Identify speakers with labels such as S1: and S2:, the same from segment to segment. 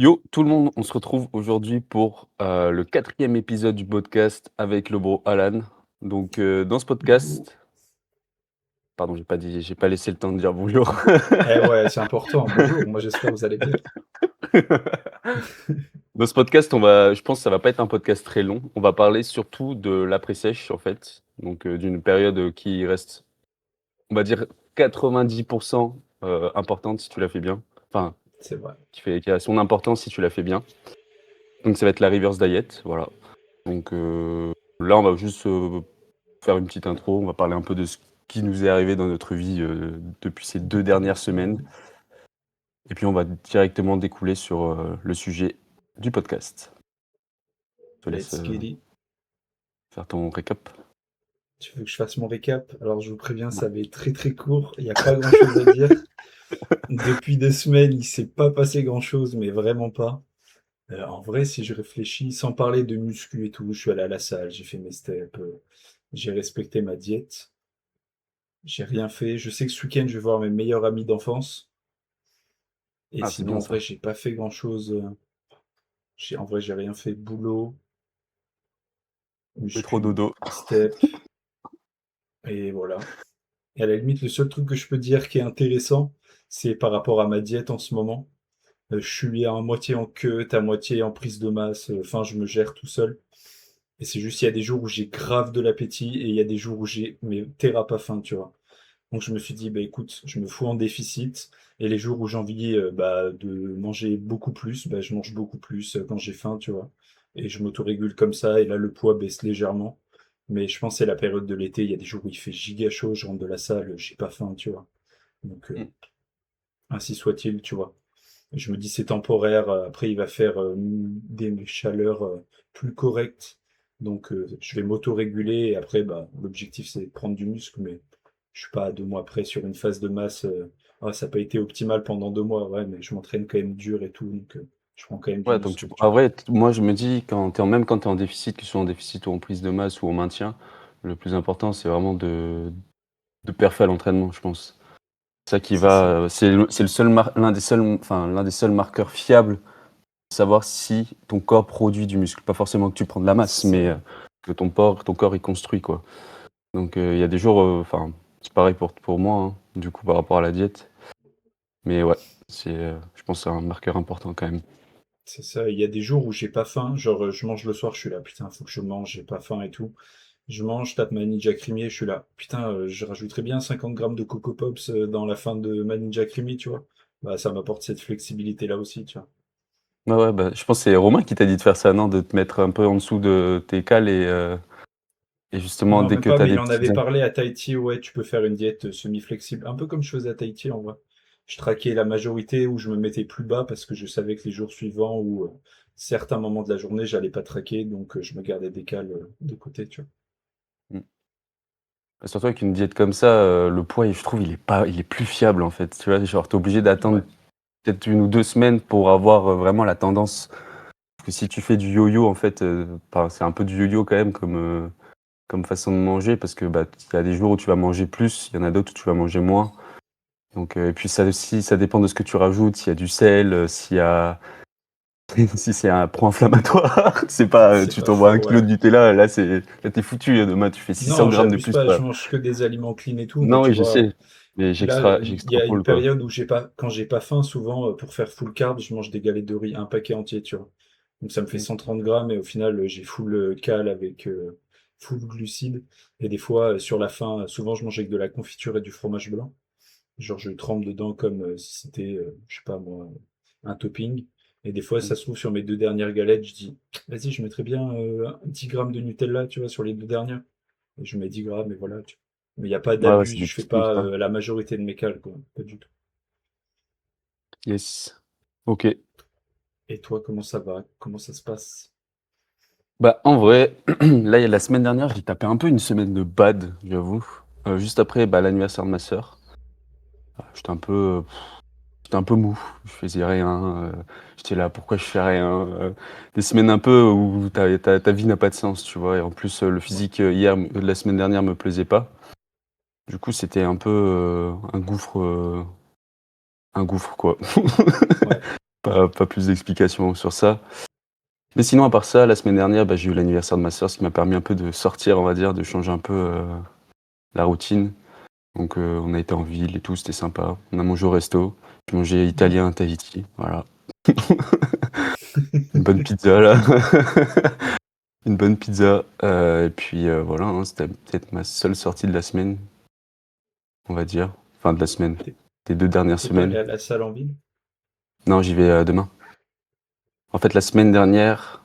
S1: Yo, tout le monde, on se retrouve aujourd'hui pour le quatrième épisode du podcast avec le bro Alan. Donc, dans ce podcast, pardon, j'ai pas laissé le temps de dire bonjour.
S2: Eh ouais, c'est important. Bonjour, moi j'espère que vous allez bien.
S1: Dans ce podcast, je pense que ça va pas être un podcast très long. On va parler surtout de l'après-sèche en fait, donc d'une période qui reste, on va dire, 90% importante si tu la fais bien. Enfin,
S2: C'est vrai.
S1: qui a son importance si tu la fais bien. Donc, ça va être la reverse diet, voilà. Donc là, on va juste faire une petite intro. On va parler un peu de ce qui nous est arrivé dans notre vie depuis ces 2 dernières semaines. Et puis on va directement découler sur le sujet du podcast. Je te laisse
S2: Let's get it.
S1: faire ton récap.
S2: Tu veux que je fasse mon récap? Alors je vous préviens,
S1: Ouais.
S2: ça va être très très court. Il n'y a pas grand-chose à dire. Depuis 2 semaines, il s'est pas passé grand-chose, mais vraiment pas. En vrai, si je réfléchis, sans parler de muscu et tout, je suis allé à la salle, j'ai fait mes steps, j'ai respecté ma diète. J'ai rien fait. Je sais que ce week-end, je vais voir mes meilleurs amis d'enfance. Et
S1: Ah, c'est
S2: sinon,
S1: bien
S2: en vrai,
S1: ça.
S2: j'ai pas fait grand-chose. En vrai, j'ai rien fait. Boulot,
S1: Fais trop
S2: muscu,
S1: dodo.
S2: step, et voilà. Et à la limite, le seul truc que je peux dire qui est intéressant, c'est par rapport à ma diète en ce moment. Je suis à moitié en queue, à moitié en prise de masse. Enfin, je me gère tout seul. Et c'est juste, il y a des jours où j'ai grave de l'appétit et il y a des jours où j'ai mais terre à pas faim, tu vois. Donc je me suis dit, bah écoute, je me fous en déficit. Et les jours où j'ai envie de manger beaucoup plus, bah, je mange beaucoup plus quand j'ai faim, tu vois. Et je m'autorégule comme ça. Et là, le poids baisse légèrement. Mais je pense que c'est la période de l'été. Il y a des jours où il fait giga chaud. Je rentre de la salle, j'ai pas faim, tu vois. Donc
S1: Mm.
S2: ainsi soit-il, tu vois. Je me dis c'est temporaire. Après, il va faire des chaleurs plus correctes. Donc je vais m'autoréguler. Et après, bah, l'objectif, c'est de prendre du muscle. Mais je suis pas à 2 mois près sur une phase de masse. Ah, ça n'a pas été optimal pendant 2 mois, ouais, mais je m'entraîne quand même dur et tout, donc je prends quand même du
S1: Ouais, donc
S2: muscle, tu
S1: en
S2: vois.
S1: vrai, moi je me dis, même quand tu es en déficit, que ce soit en déficit ou en prise de masse ou en maintien, le plus important c'est vraiment de perfer à l'entraînement, je pense. C'est ça qui
S2: C'est ça.
S1: va, c'est le seul l'un des seuls marqueurs fiables. Savoir si ton corps produit du muscle. Pas forcément que tu prends de la masse,
S2: C'est ça.
S1: mais que ton corps est construit, quoi. Donc il y a des jours, enfin, c'est pareil pour moi, hein, du coup, par rapport à la diète. Mais ouais, je pense que c'est un marqueur important quand même.
S2: C'est ça. Il y a des jours où j'ai pas faim. Genre, je mange le soir, je suis là, putain, faut que je mange, j'ai pas faim et tout. Je mange, je tape ma Ninja Creamy, je suis là. Putain, je rajouterais bien 50 grammes de Coco Pops dans la fin de ma Ninja Creamy, tu vois. Bah, ça m'apporte cette flexibilité-là aussi, tu vois.
S1: Ouais, ouais, bah, je pense que c'est Romain qui t'a dit de faire ça, non? De te mettre un peu en dessous de tes cales et justement,
S2: Non,
S1: dès
S2: même
S1: que
S2: pas,
S1: tu as
S2: mais il
S1: des
S2: en avait
S1: petites...
S2: parlé à Tahiti. Ouais, tu peux faire une diète semi-flexible. Un peu comme je faisais à Tahiti, en vrai. Je traquais la majorité où je me mettais plus bas parce que je savais que les jours suivants ou certains moments de la journée, j'allais pas traquer. Donc, je me gardais des cales de côté, tu vois.
S1: Mm. Surtout avec une diète comme ça, le poids, je trouve, il est plus fiable en fait. Tu vois, genre, t'es obligé d'attendre
S2: Ouais,
S1: peut-être 1 ou 2 semaines pour avoir vraiment la tendance. Parce que si tu fais du yo-yo, en fait, enfin, c'est un peu du yo-yo quand même comme façon de manger, parce que bah, il y a des jours où tu vas manger plus, il y en a d'autres où tu vas manger moins. Donc, et puis ça aussi, ça dépend de ce que tu rajoutes, s'il y a du sel, s'il y a, si c'est un pro-inflammatoire, c'est pas,
S2: c'est
S1: tu
S2: pas
S1: t'envoies
S2: faux,
S1: 1 kilo
S2: ouais.
S1: de Nutella, là t'es foutu, demain tu fais 600
S2: Non,
S1: grammes de
S2: j'abuse
S1: plus,
S2: pas,
S1: quoi.
S2: je mange que des aliments clean et tout, mais
S1: Non,
S2: tu
S1: oui, je
S2: vois,
S1: sais, mais
S2: là, il y a une
S1: j'extrapole, quoi.
S2: période où quand j'ai pas faim, souvent, pour faire full carb, je mange des galettes de riz, un paquet entier, tu vois. Donc ça me fait
S1: Mm.
S2: 130 grammes et au final, j'ai full cal avec full glucides. Et des fois, sur la fin, souvent, je mange avec de la confiture et du fromage blanc. Genre, je trempe dedans comme si c'était, je sais pas moi, un topping. Et des fois,
S1: Mm.
S2: ça se trouve sur mes 2 dernières galettes, je dis, vas-y, je mettrais bien 10 grammes de Nutella, tu vois, sur les 2 dernières. Et je mets 10 grammes et voilà, tu vois. Mais il n'y a pas
S1: Ouais, ouais,
S2: d'abus,
S1: c'est des
S2: je fais
S1: petits kiffs,
S2: pas
S1: ça.
S2: la majorité de mes cales, quoi. Pas du tout.
S1: Yes. Ok.
S2: Et toi, comment ça va? Comment ça se passe?
S1: Bah, en vrai, là, il y a la semaine dernière, j'ai tapé un peu une semaine de bad, j'avoue. Juste après, bah, l'anniversaire de ma sœur. J'étais un peu, j'étais un peu mou. Je faisais rien. J'étais là, pourquoi je fais rien? Des semaines un peu où ta vie n'a pas de sens, tu vois. Et en plus, le physique la semaine dernière me plaisait pas. Du coup, c'était un peu un gouffre quoi.
S2: Ouais.
S1: pas plus d'explications sur ça. Mais sinon, à part ça, la semaine dernière, bah, j'ai eu l'anniversaire de ma sœur, ce qui m'a permis un peu de sortir, on va dire, de changer un peu la routine. Donc, on a été en ville et tout, c'était sympa. On a mangé au resto, j'ai mangé
S2: Ouais.
S1: italien à Tahiti, voilà. Une bonne pizza, là. Une bonne pizza. Et puis, voilà, hein, c'était peut-être ma seule sortie de la semaine, on va dire. Enfin, de la semaine.
S2: T'es
S1: Des 2 dernières
S2: t'es pas allé
S1: semaines.
S2: à la salle en ville?
S1: Non, j'y vais demain. En fait, la semaine dernière,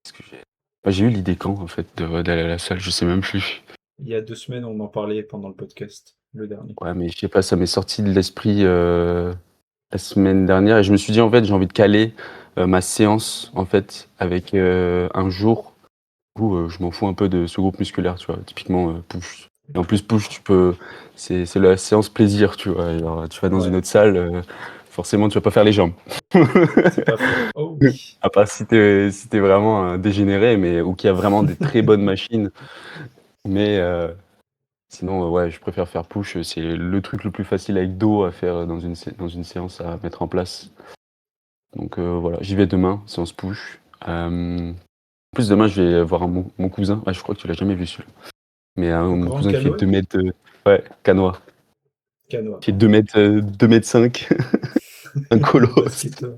S1: qu'est-ce que j'ai bah, j'ai eu l'idée quand, en fait, d'aller à la salle, je sais même plus.
S2: Il y a 2 semaines, on en parlait pendant le podcast, le dernier.
S1: Ouais, mais je sais pas, ça m'est sorti de l'esprit la semaine dernière et je me suis dit, en fait, j'ai envie de caler ma séance, en fait, avec un jour où je m'en fous un peu de ce groupe musculaire, tu vois, typiquement push. Et en plus, push, c'est la séance plaisir, tu vois. Alors, tu vas dans une
S2: Ouais,
S1: autre salle, forcément, tu vas pas faire les jambes.
S2: c'est pas faux. Oh oui!
S1: À part si t'es vraiment un dégénéré, mais ou qu'il y a vraiment des très bonnes machines. Mais sinon, ouais, je préfère faire push. C'est le truc le plus facile avec dos à faire dans une séance à mettre en place. Donc voilà, j'y vais demain, séance push. En plus, demain, je vais voir mon cousin. Ah, je crois que tu l'as jamais vu celui-là. Mais
S2: Le
S1: mon
S2: grand
S1: cousin qui fait
S2: canoë?
S1: 2 mètres, ouais, canois,
S2: Canoë,
S1: qui fait
S2: OK.
S1: 2 mètres 5, un
S2: Le
S1: colosse.
S2: basketteur.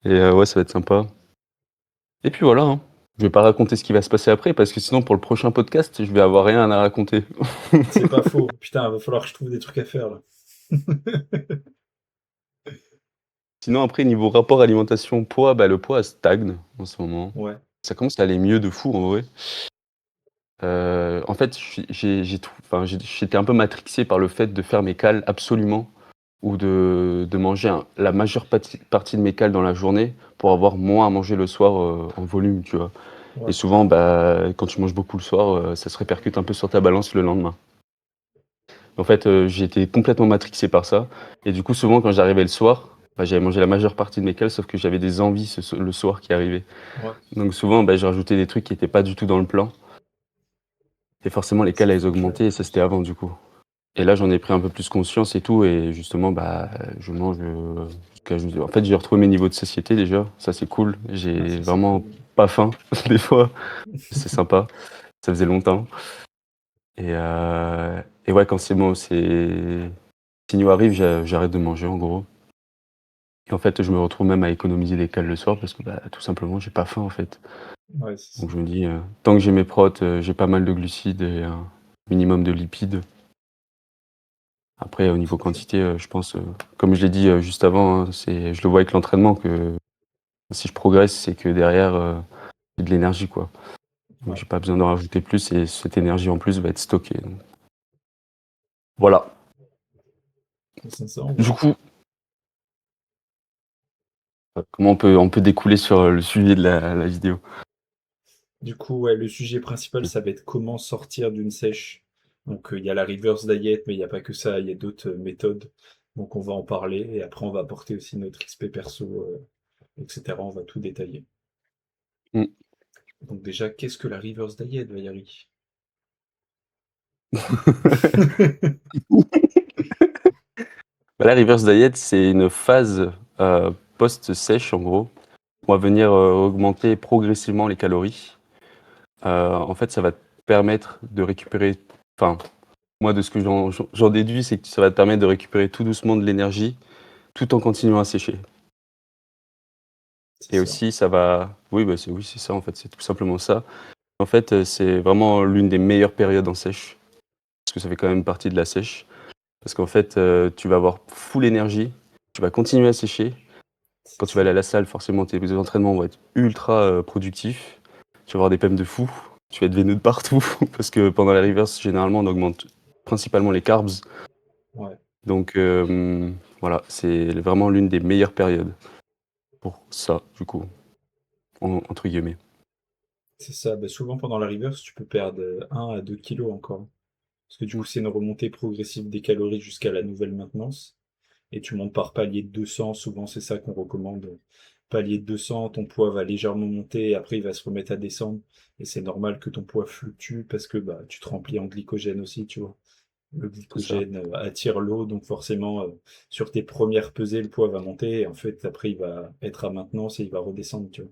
S1: Et ouais, ça va être sympa. Et puis voilà, hein. Je vais pas raconter ce qui va se passer après parce que sinon, pour le prochain podcast, je vais avoir rien à raconter.
S2: C'est pas faux. Putain, va falloir que je trouve des trucs à faire là.
S1: Sinon, après, niveau rapport alimentation-poids, bah, le poids stagne en ce moment.
S2: Ouais,
S1: Ça commence à aller mieux de fou en vrai. En fait, enfin, j'étais un peu matrixé par le fait de faire mes cales absolument ou de manger la majeure partie de mes cales dans la journée pour avoir moins à manger le soir en volume, tu vois. Et
S2: ouais,
S1: souvent, bah, quand tu manges beaucoup le soir, ça se répercute un peu sur ta balance le lendemain. En fait, j'ai été complètement matrixé par ça. Et du coup, souvent, quand j'arrivais le soir, bah, j'avais mangé la majeure partie de mes cales, sauf que j'avais des envies le soir qui arrivaient.
S2: ouais.
S1: Donc souvent, bah, je rajoutais des trucs qui n'étaient pas du tout dans le plan. Et forcément, les cales,
S2: C'est
S1: elles
S2: fou que là.
S1: augmentaient, et ça, c'était avant, du coup. Et là, j'en ai pris un peu plus conscience et tout, et justement, bah, je mange. En fait, j'ai retrouvé mes niveaux de satiété déjà, ça c'est cool.
S2: Ah,
S1: J'ai
S2: ça c'est
S1: vraiment
S2: cool.
S1: pas faim, des fois, c'est sympa, ça faisait longtemps. Et ouais, quand c'est bon, c'est. Signaux arrive, j'arrête de manger en gros. Et en fait, je me retrouve même à économiser des cales le soir parce que bah, tout simplement, j'ai pas faim en fait.
S2: Ouais, c'est
S1: Donc
S2: ça.
S1: je me dis, tant que j'ai mes protes, j'ai pas mal de glucides et un minimum de lipides. Après, au niveau
S2: C'est ça.
S1: quantité, je pense, comme je l'ai dit juste avant, hein, je le vois avec l'entraînement que si je progresse, c'est que derrière, j'ai de l'énergie, quoi. Donc
S2: Ouais,
S1: j'ai pas besoin d'en rajouter plus et cette énergie en plus va être stockée. Donc, voilà.
S2: c'est ça en
S1: Du
S2: vrai.
S1: coup, comment on peut découler sur le sujet de la vidéo?
S2: Du coup, ouais, le sujet principal, ça va être comment sortir d'une sèche. Donc, il y a la reverse diet, mais il n'y a pas que ça, il y a d'autres méthodes. Donc, on va en parler et après, on va apporter aussi notre XP perso, etc. On va tout détailler.
S1: Mm.
S2: Donc, déjà, qu'est-ce que la reverse diet, Valérie?
S1: Bah, la reverse diet, c'est une phase post-sèche, en gros. On va venir augmenter progressivement les calories. En fait, ça va te permettre de récupérer. Enfin, moi, de ce que j'en déduis, c'est que ça va te permettre de récupérer tout doucement de l'énergie tout en continuant à sécher.
S2: C'est
S1: Et
S2: ça.
S1: aussi, ça va. Oui, bah, oui, c'est ça, en fait, c'est tout simplement ça. En fait, c'est vraiment l'une des meilleures périodes en sèche, parce que ça fait quand même partie de la sèche. Parce qu'en fait, tu vas avoir full énergie, tu vas continuer à sécher.
S2: C'est
S1: Quand tu vas aller
S2: ça.
S1: à la salle, forcément, tes entraînements vont être ultra productifs. Tu vas avoir des pèmes de fou, tu vas être veineux de partout, parce que pendant la reverse, généralement, on augmente principalement les carbs.
S2: Ouais,
S1: Donc voilà, c'est vraiment l'une des meilleures périodes pour ça, du coup, entre guillemets.
S2: c'est ça. Bah, souvent, pendant la reverse, tu peux perdre 1 à 2 kilos encore. Parce que du
S1: Mm.
S2: coup, c'est une remontée progressive des calories jusqu'à la nouvelle maintenance. Et tu montes par palier de 200, souvent c'est ça qu'on recommande. Palier de 200, ton poids va légèrement monter et après il va se remettre à descendre. Et c'est normal que ton poids fluctue parce que bah, tu te remplis en glycogène aussi, tu vois. Le
S1: c'est ça.
S2: glycogène attire l'eau, donc forcément, sur tes premières pesées, le poids va monter. Et en fait, après, il va être à maintenance et il va redescendre, tu vois.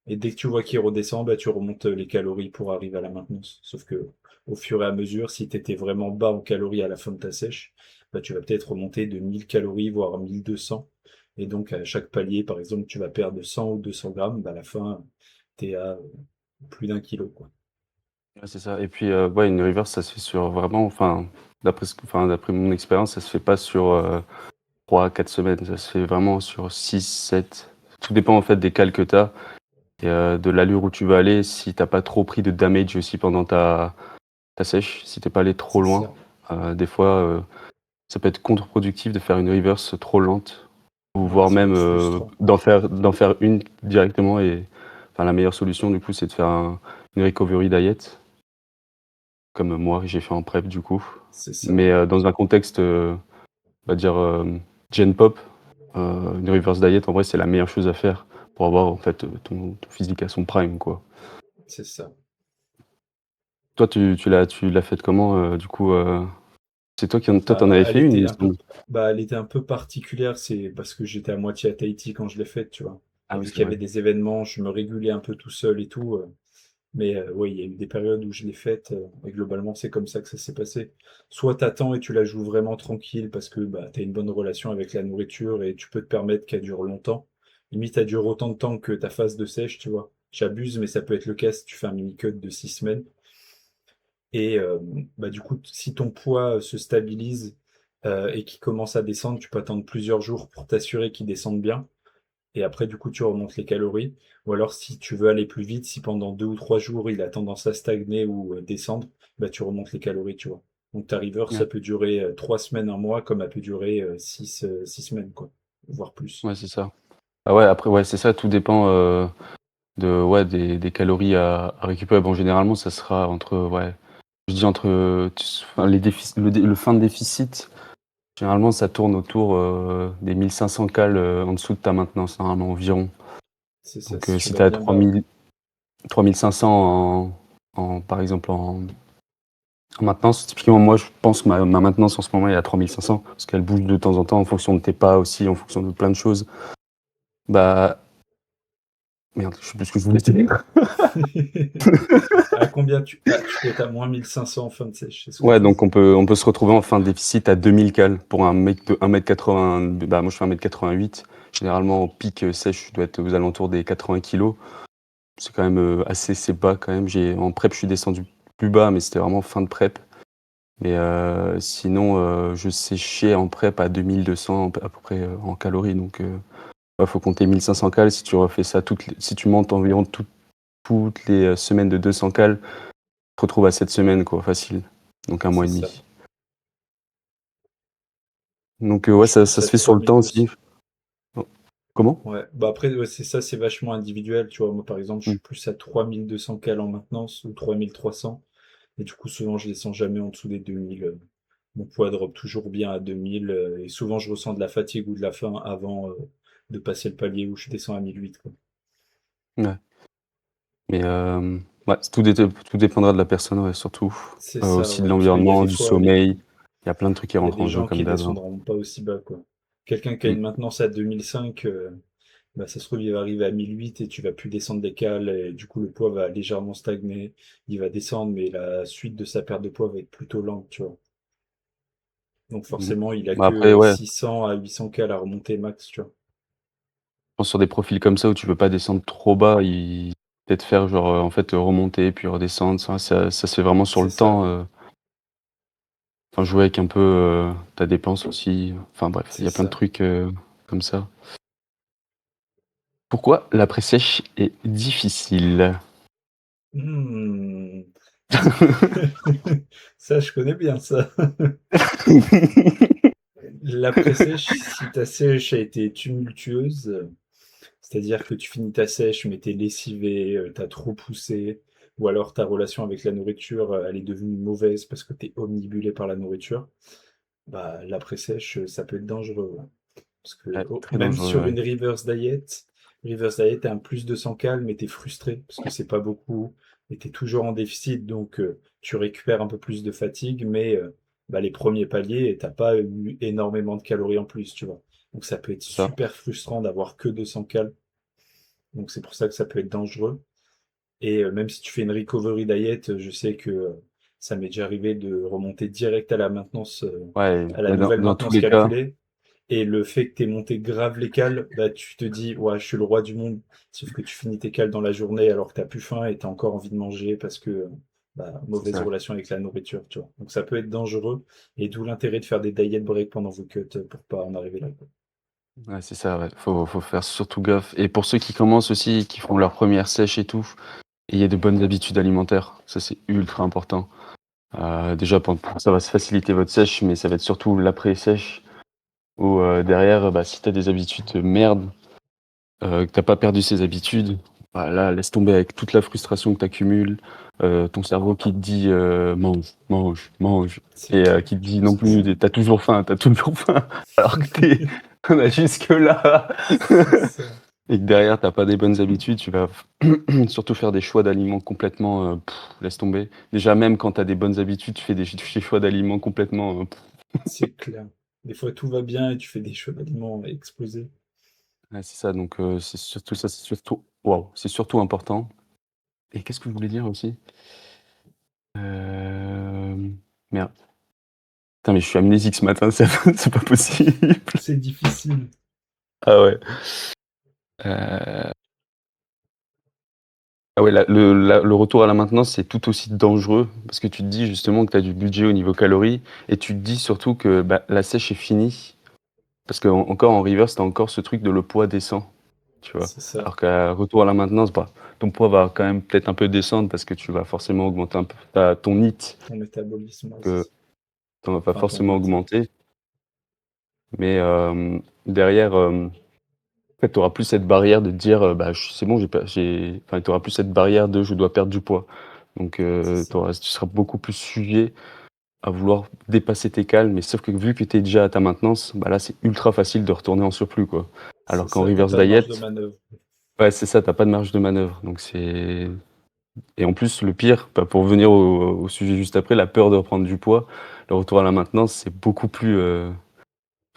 S2: Et dès que tu vois qu'il redescend, bah, tu remontes les calories pour arriver à la maintenance. Sauf que au fur et à mesure, si tu étais vraiment bas en calories à la fin de ta sèche, bah, tu vas peut-être remonter de 1000 calories, voire 1200. Et donc, à chaque palier, par exemple, tu vas perdre 100 ou 200 grammes, bah, à la fin, tu es à plus d'un kilo, quoi.
S1: Ouais, c'est ça et puis, ouais, une reverse, ça se fait sur vraiment enfin, d'après mon expérience, ça se fait pas sur, 3-4 semaines. Ça se fait vraiment sur 6-7. Tout dépend, en fait, des cales que tu as et de l'allure où tu vas aller. Si tu as pas trop pris de damage aussi pendant ta sèche, si tu es pas allé trop
S2: C'est
S1: loin,
S2: ça.
S1: des fois, ça peut être contre-productif de faire une reverse trop lente ou
S2: Ouais,
S1: voire
S2: ça peut
S1: même,
S2: être frustrant.
S1: d'en faire une directement et enfin, la meilleure solution, du coup, c'est de faire une recovery diet, comme moi, j'ai fait en prep, du coup.
S2: C'est ça.
S1: Mais, dans un contexte, on va dire, gen pop, une reverse diet, en vrai, c'est la meilleure chose à faire pour avoir, en fait, ton physique à son prime, quoi.
S2: C'est ça.
S1: Toi, tu l'as faite comment, du coup, c'est toi, tu en
S2: Bah,
S1: avais fait une, il me semble?
S2: elle était un peu particulière, c'est parce que j'étais à moitié à Tahiti quand je l'ai faite, tu vois.
S1: Ah
S2: Et
S1: oui,
S2: vu
S1: c'est
S2: qu'il y
S1: vrai.
S2: avait des événements, je me régulais un peu tout seul et tout. Mais ouais, il y a eu des périodes où je l'ai faite, et globalement, c'est comme ça que ça s'est passé. Soit t'attends et tu la joues vraiment tranquille parce que bah, t'as une bonne relation avec la nourriture et tu peux te permettre qu'elle dure longtemps. Limite, elle dure autant de temps que ta phase de sèche, tu vois. J'abuse, mais ça peut être le cas si tu fais un mini-cut de 6 semaines. Et bah, du coup, si ton poids se stabilise et qu'il commence à descendre, tu peux attendre plusieurs jours pour t'assurer qu'il descende bien. Et après, du coup, tu remontes les calories. Ou alors, si tu veux aller plus vite, si pendant 2 ou 3 jours, il a tendance à stagner ou descendre, bah, tu remontes les calories, tu vois. Donc, ta reverse,
S1: Ouais,
S2: ça peut durer 3 semaines, un mois, comme elle peut durer 6 semaines, quoi. Voire plus.
S1: ouais, c'est ça. Ah ouais, après, ouais, c'est ça, tout dépend, ouais, des calories à récupérer. Bon, généralement, ça sera entre, ouais, je dis entre, enfin, le fin de déficit, généralement, ça tourne autour, des 1500 cales, en dessous de ta maintenance, normalement, environ.
S2: C'est ça,
S1: Donc,
S2: si tu
S1: si
S2: vas
S1: tu es à
S2: bien bas.
S1: 3500 par exemple, en maintenance, typiquement, moi, je pense que ma maintenance en ce moment est à 3500 parce qu'elle bouge de temps en temps en fonction de tes pas aussi, en fonction de plein de choses. Bah, merde, je sais plus ce que je voulais dire.
S2: À combien tu peux être à moins 1500 en fin de sèche, c'est ce que
S1: Ouais,
S2: tu
S1: donc
S2: dis.
S1: on peut se retrouver en fin de déficit à 2000 cales pour un mec de 1 m 80. Bah, moi, je fais 1 m 88. Généralement, en pic sèche, je dois être aux alentours des 80 kilos. C'est quand même assez bas quand même. En prep, je suis descendu plus bas, mais c'était vraiment fin de prep. Mais sinon, je séchais en prep à 2200 à peu près en calories. Donc, ouais, faut compter 1500 cales. Si tu refais ça si tu montes environ toutes les semaines de 200 cales, tu te retrouves à 7 semaines, quoi, facile. Donc un mois
S2: C'est
S1: et
S2: ça.
S1: demi. Donc
S2: Moi,
S1: ouais,
S2: je
S1: ça
S2: pousse
S1: ça
S2: à
S1: se fait sur le temps
S2: 3000
S1: aussi.
S2: aussi.
S1: Oh, comment?
S2: Ouais, bah après, ouais, c'est ça, c'est vachement individuel. Tu vois, moi, par exemple, je
S1: Mmh.
S2: suis plus à 3200 cales en maintenance ou 3300. Et du coup, souvent, je descends jamais en dessous des 2000. Mon poids drop toujours bien à 2000. Et souvent, je ressens de la fatigue ou de la faim avant de passer le palier où je descends à 1008, quoi.
S1: Ouais. Mais ouais, tout dépendra de la personne, ouais, surtout.
S2: C'est ça,
S1: Aussi de
S2: ouais. Parce qu'il y a
S1: l'environnement,
S2: des
S1: du
S2: fois,
S1: sommeil. Il y a plein de trucs qui
S2: il y a
S1: rentrent
S2: des
S1: en jeu
S2: gens
S1: comme
S2: qui
S1: d'hab, hein.
S2: descendront pas aussi bas, quoi. Quelqu'un qui a
S1: Mmh.
S2: une maintenance à 2005, bah, ça se trouve, il va arriver à 1008 et tu vas plus descendre des cales. Et du coup, le poids va légèrement stagner. Il va descendre, mais la suite de sa perte de poids va être plutôt lente, tu vois. Donc
S1: Mmh.
S2: forcément, il a
S1: Bah, après,
S2: que
S1: ouais,
S2: 600 à 800 cales à remonter max, tu vois.
S1: je pense sur des profils comme ça où tu peux pas descendre trop bas, peut-être faire genre, en fait, remonter puis redescendre. Ça se fait vraiment sur
S2: C'est
S1: le
S2: ça,
S1: temps,
S2: ouais.
S1: enfin jouer avec un peu, ta dépense aussi. Enfin bref, il
S2: C'est
S1: y a plein de
S2: ça.
S1: trucs, comme ça. Pourquoi l'après-sèche est difficile?
S2: Hmm. Ça, je connais bien ça. L'après-sèche, si ta sèche a été tumultueuse, c'est-à-dire que tu finis ta sèche, mais t'es lessivé, t'as trop poussé, ou alors ta relation avec la nourriture, elle est devenue mauvaise parce que t'es omnibulé par la nourriture, bah, l'après-sèche, ça peut être dangereux, ouais. Parce que
S1: Ouais, très
S2: même
S1: dangereux,
S2: sur
S1: ouais.
S2: une reverse diet, Reverse Diet, t'as un plus 200 cales, mais t'es frustré parce que c'est pas beaucoup et t'es toujours en déficit, donc tu récupères un peu plus de fatigue, mais bah, les premiers paliers, et t'as pas eu énormément de calories en plus, tu vois. Donc ça peut être
S1: C'est ça.
S2: super frustrant d'avoir que 200 cales, donc c'est pour ça que ça peut être dangereux. Et même si tu fais une recovery diet, je sais que ça m'est déjà arrivé de remonter direct à la maintenance,
S1: Ouais,
S2: à la
S1: bah,
S2: nouvelle
S1: dans tous
S2: maintenance
S1: les cas,
S2: calculée. Et le fait que tu monté grave les cales, bah, tu te dis, ouais, je suis le roi du monde. Sauf que tu finis tes cales dans la journée alors que t'as plus faim et t'as encore envie de manger parce que, bah,
S1: c'est
S2: mauvaise
S1: ça.
S2: relation avec la nourriture, tu vois. Donc ça peut être dangereux et d'où l'intérêt de faire des diet breaks pendant vos cuts pour pas en arriver là, quoi.
S1: Ouais, c'est ça, ouais. Faut faire surtout gaffe. Et pour ceux qui commencent aussi, qui font leur première sèche et tout, il y a de bonnes habitudes alimentaires. Ça, c'est ultra important. Déjà, ça va se faciliter votre sèche, mais ça va être surtout l'après-sèche où derrière, bah, si tu as des habitudes de merde, que t'as pas perdu ses habitudes, bah, là, laisse tomber avec toute la frustration que tu accumules, ton cerveau qui te dit mange, mange, mange,
S2: C'est
S1: et
S2: clair.
S1: qui te dit non
S2: C'est
S1: plus,
S2: ça.
S1: t'as toujours faim, t'as toujours faim, alors que on a jusque-là.
S2: C'est ça.
S1: Et que derrière, t'as pas des bonnes habitudes, tu vas surtout faire des choix d'aliments complètement, laisse tomber. Déjà, même quand tu as des bonnes habitudes, tu fais des choix d'aliments complètement,
S2: C'est clair. Des fois, tout va bien et tu fais des choix d'aliments explosés.
S1: ouais, c'est ça, donc c'est surtout ça, c'est surtout waouh, c'est surtout important. Et qu'est-ce que je voulais dire aussi? Merde. Putain, mais je suis amnésique ce matin, c'est pas possible.
S2: C'est difficile.
S1: Ah ouais. Heu, ah ouais, le retour à la maintenance, c'est tout aussi dangereux parce que tu te dis justement que tu as du budget au niveau calories et tu te dis surtout que, bah, la sèche est finie parce qu'encore en reverse, tu as encore ce truc de le poids descend, tu vois?
S2: C'est ça.
S1: Alors qu'à retour à la maintenance, bah, ton poids va quand même peut-être un peu descendre parce que tu vas forcément augmenter un peu ton NEAT,
S2: Ton métabolisme, ouais, c'est
S1: que
S2: ça.
S1: tu en vas pas
S2: Enfin, ton
S1: forcément
S2: NEAT.
S1: augmenter, mais derrière, en fait, tu auras plus cette barrière de te dire, bah, c'est bon, enfin, tu auras plus cette barrière de je dois perdre du poids. Donc,
S2: C'est ça.
S1: tu seras beaucoup plus sujet à vouloir dépasser tes cales, mais sauf que vu que tu es déjà à ta maintenance, bah là, c'est ultra facile de retourner en surplus, quoi.
S2: C'est
S1: Alors qu'en
S2: ça. T'as
S1: reverse
S2: pas de marge de
S1: diet,
S2: manœuvre.
S1: ouais, c'est ça, t'as pas de marge de manœuvre. Donc c'est et en plus, le pire, bah, pour venir au sujet juste après, la peur de reprendre du poids, le retour à la maintenance, c'est beaucoup plus,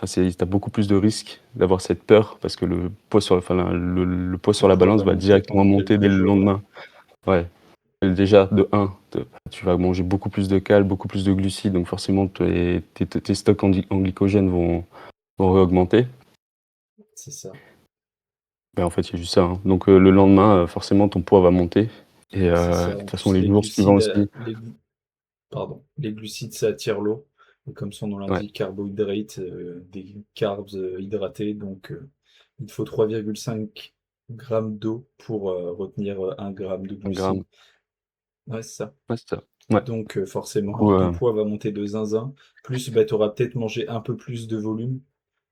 S1: enfin, tu beaucoup plus de risques d'avoir cette peur parce que le poids sur
S2: Le
S1: la
S2: poids
S1: balance
S2: va
S1: va
S2: monter
S1: directement
S2: pendant
S1: monter dès
S2: quelques
S1: le
S2: jours, ouais.
S1: lendemain. Ouais. Déjà de 1, tu vas manger beaucoup plus de cales, beaucoup plus de glucides, donc forcément tes stocks en glycogène vont réaugmenter.
S2: C'est ça.
S1: Ben, en fait, il y a juste ça, hein. Donc le lendemain, forcément ton poids va monter et
S2: C'est
S1: de
S2: ça. En
S1: toute façon
S2: plus,
S1: les
S2: les
S1: jours suivants
S2: glucides,
S1: aussi.
S2: pardon, les glucides, ça attire l'eau. Et comme son nom
S1: Ouais,
S2: l'indique, carbohydrates, des carbs hydratés. Donc, il te faut 3,5 grammes d'eau pour retenir 1 gramme de
S1: 1
S2: glucides.
S1: gramme.
S2: Ouais, c'est ça.
S1: Ouais, c'est ça. Ouais.
S2: Donc,
S1: Du
S2: forcément,
S1: coup,
S2: ton poids va monter de zinzin. Plus, bah, tu auras peut-être mangé un peu plus de volume.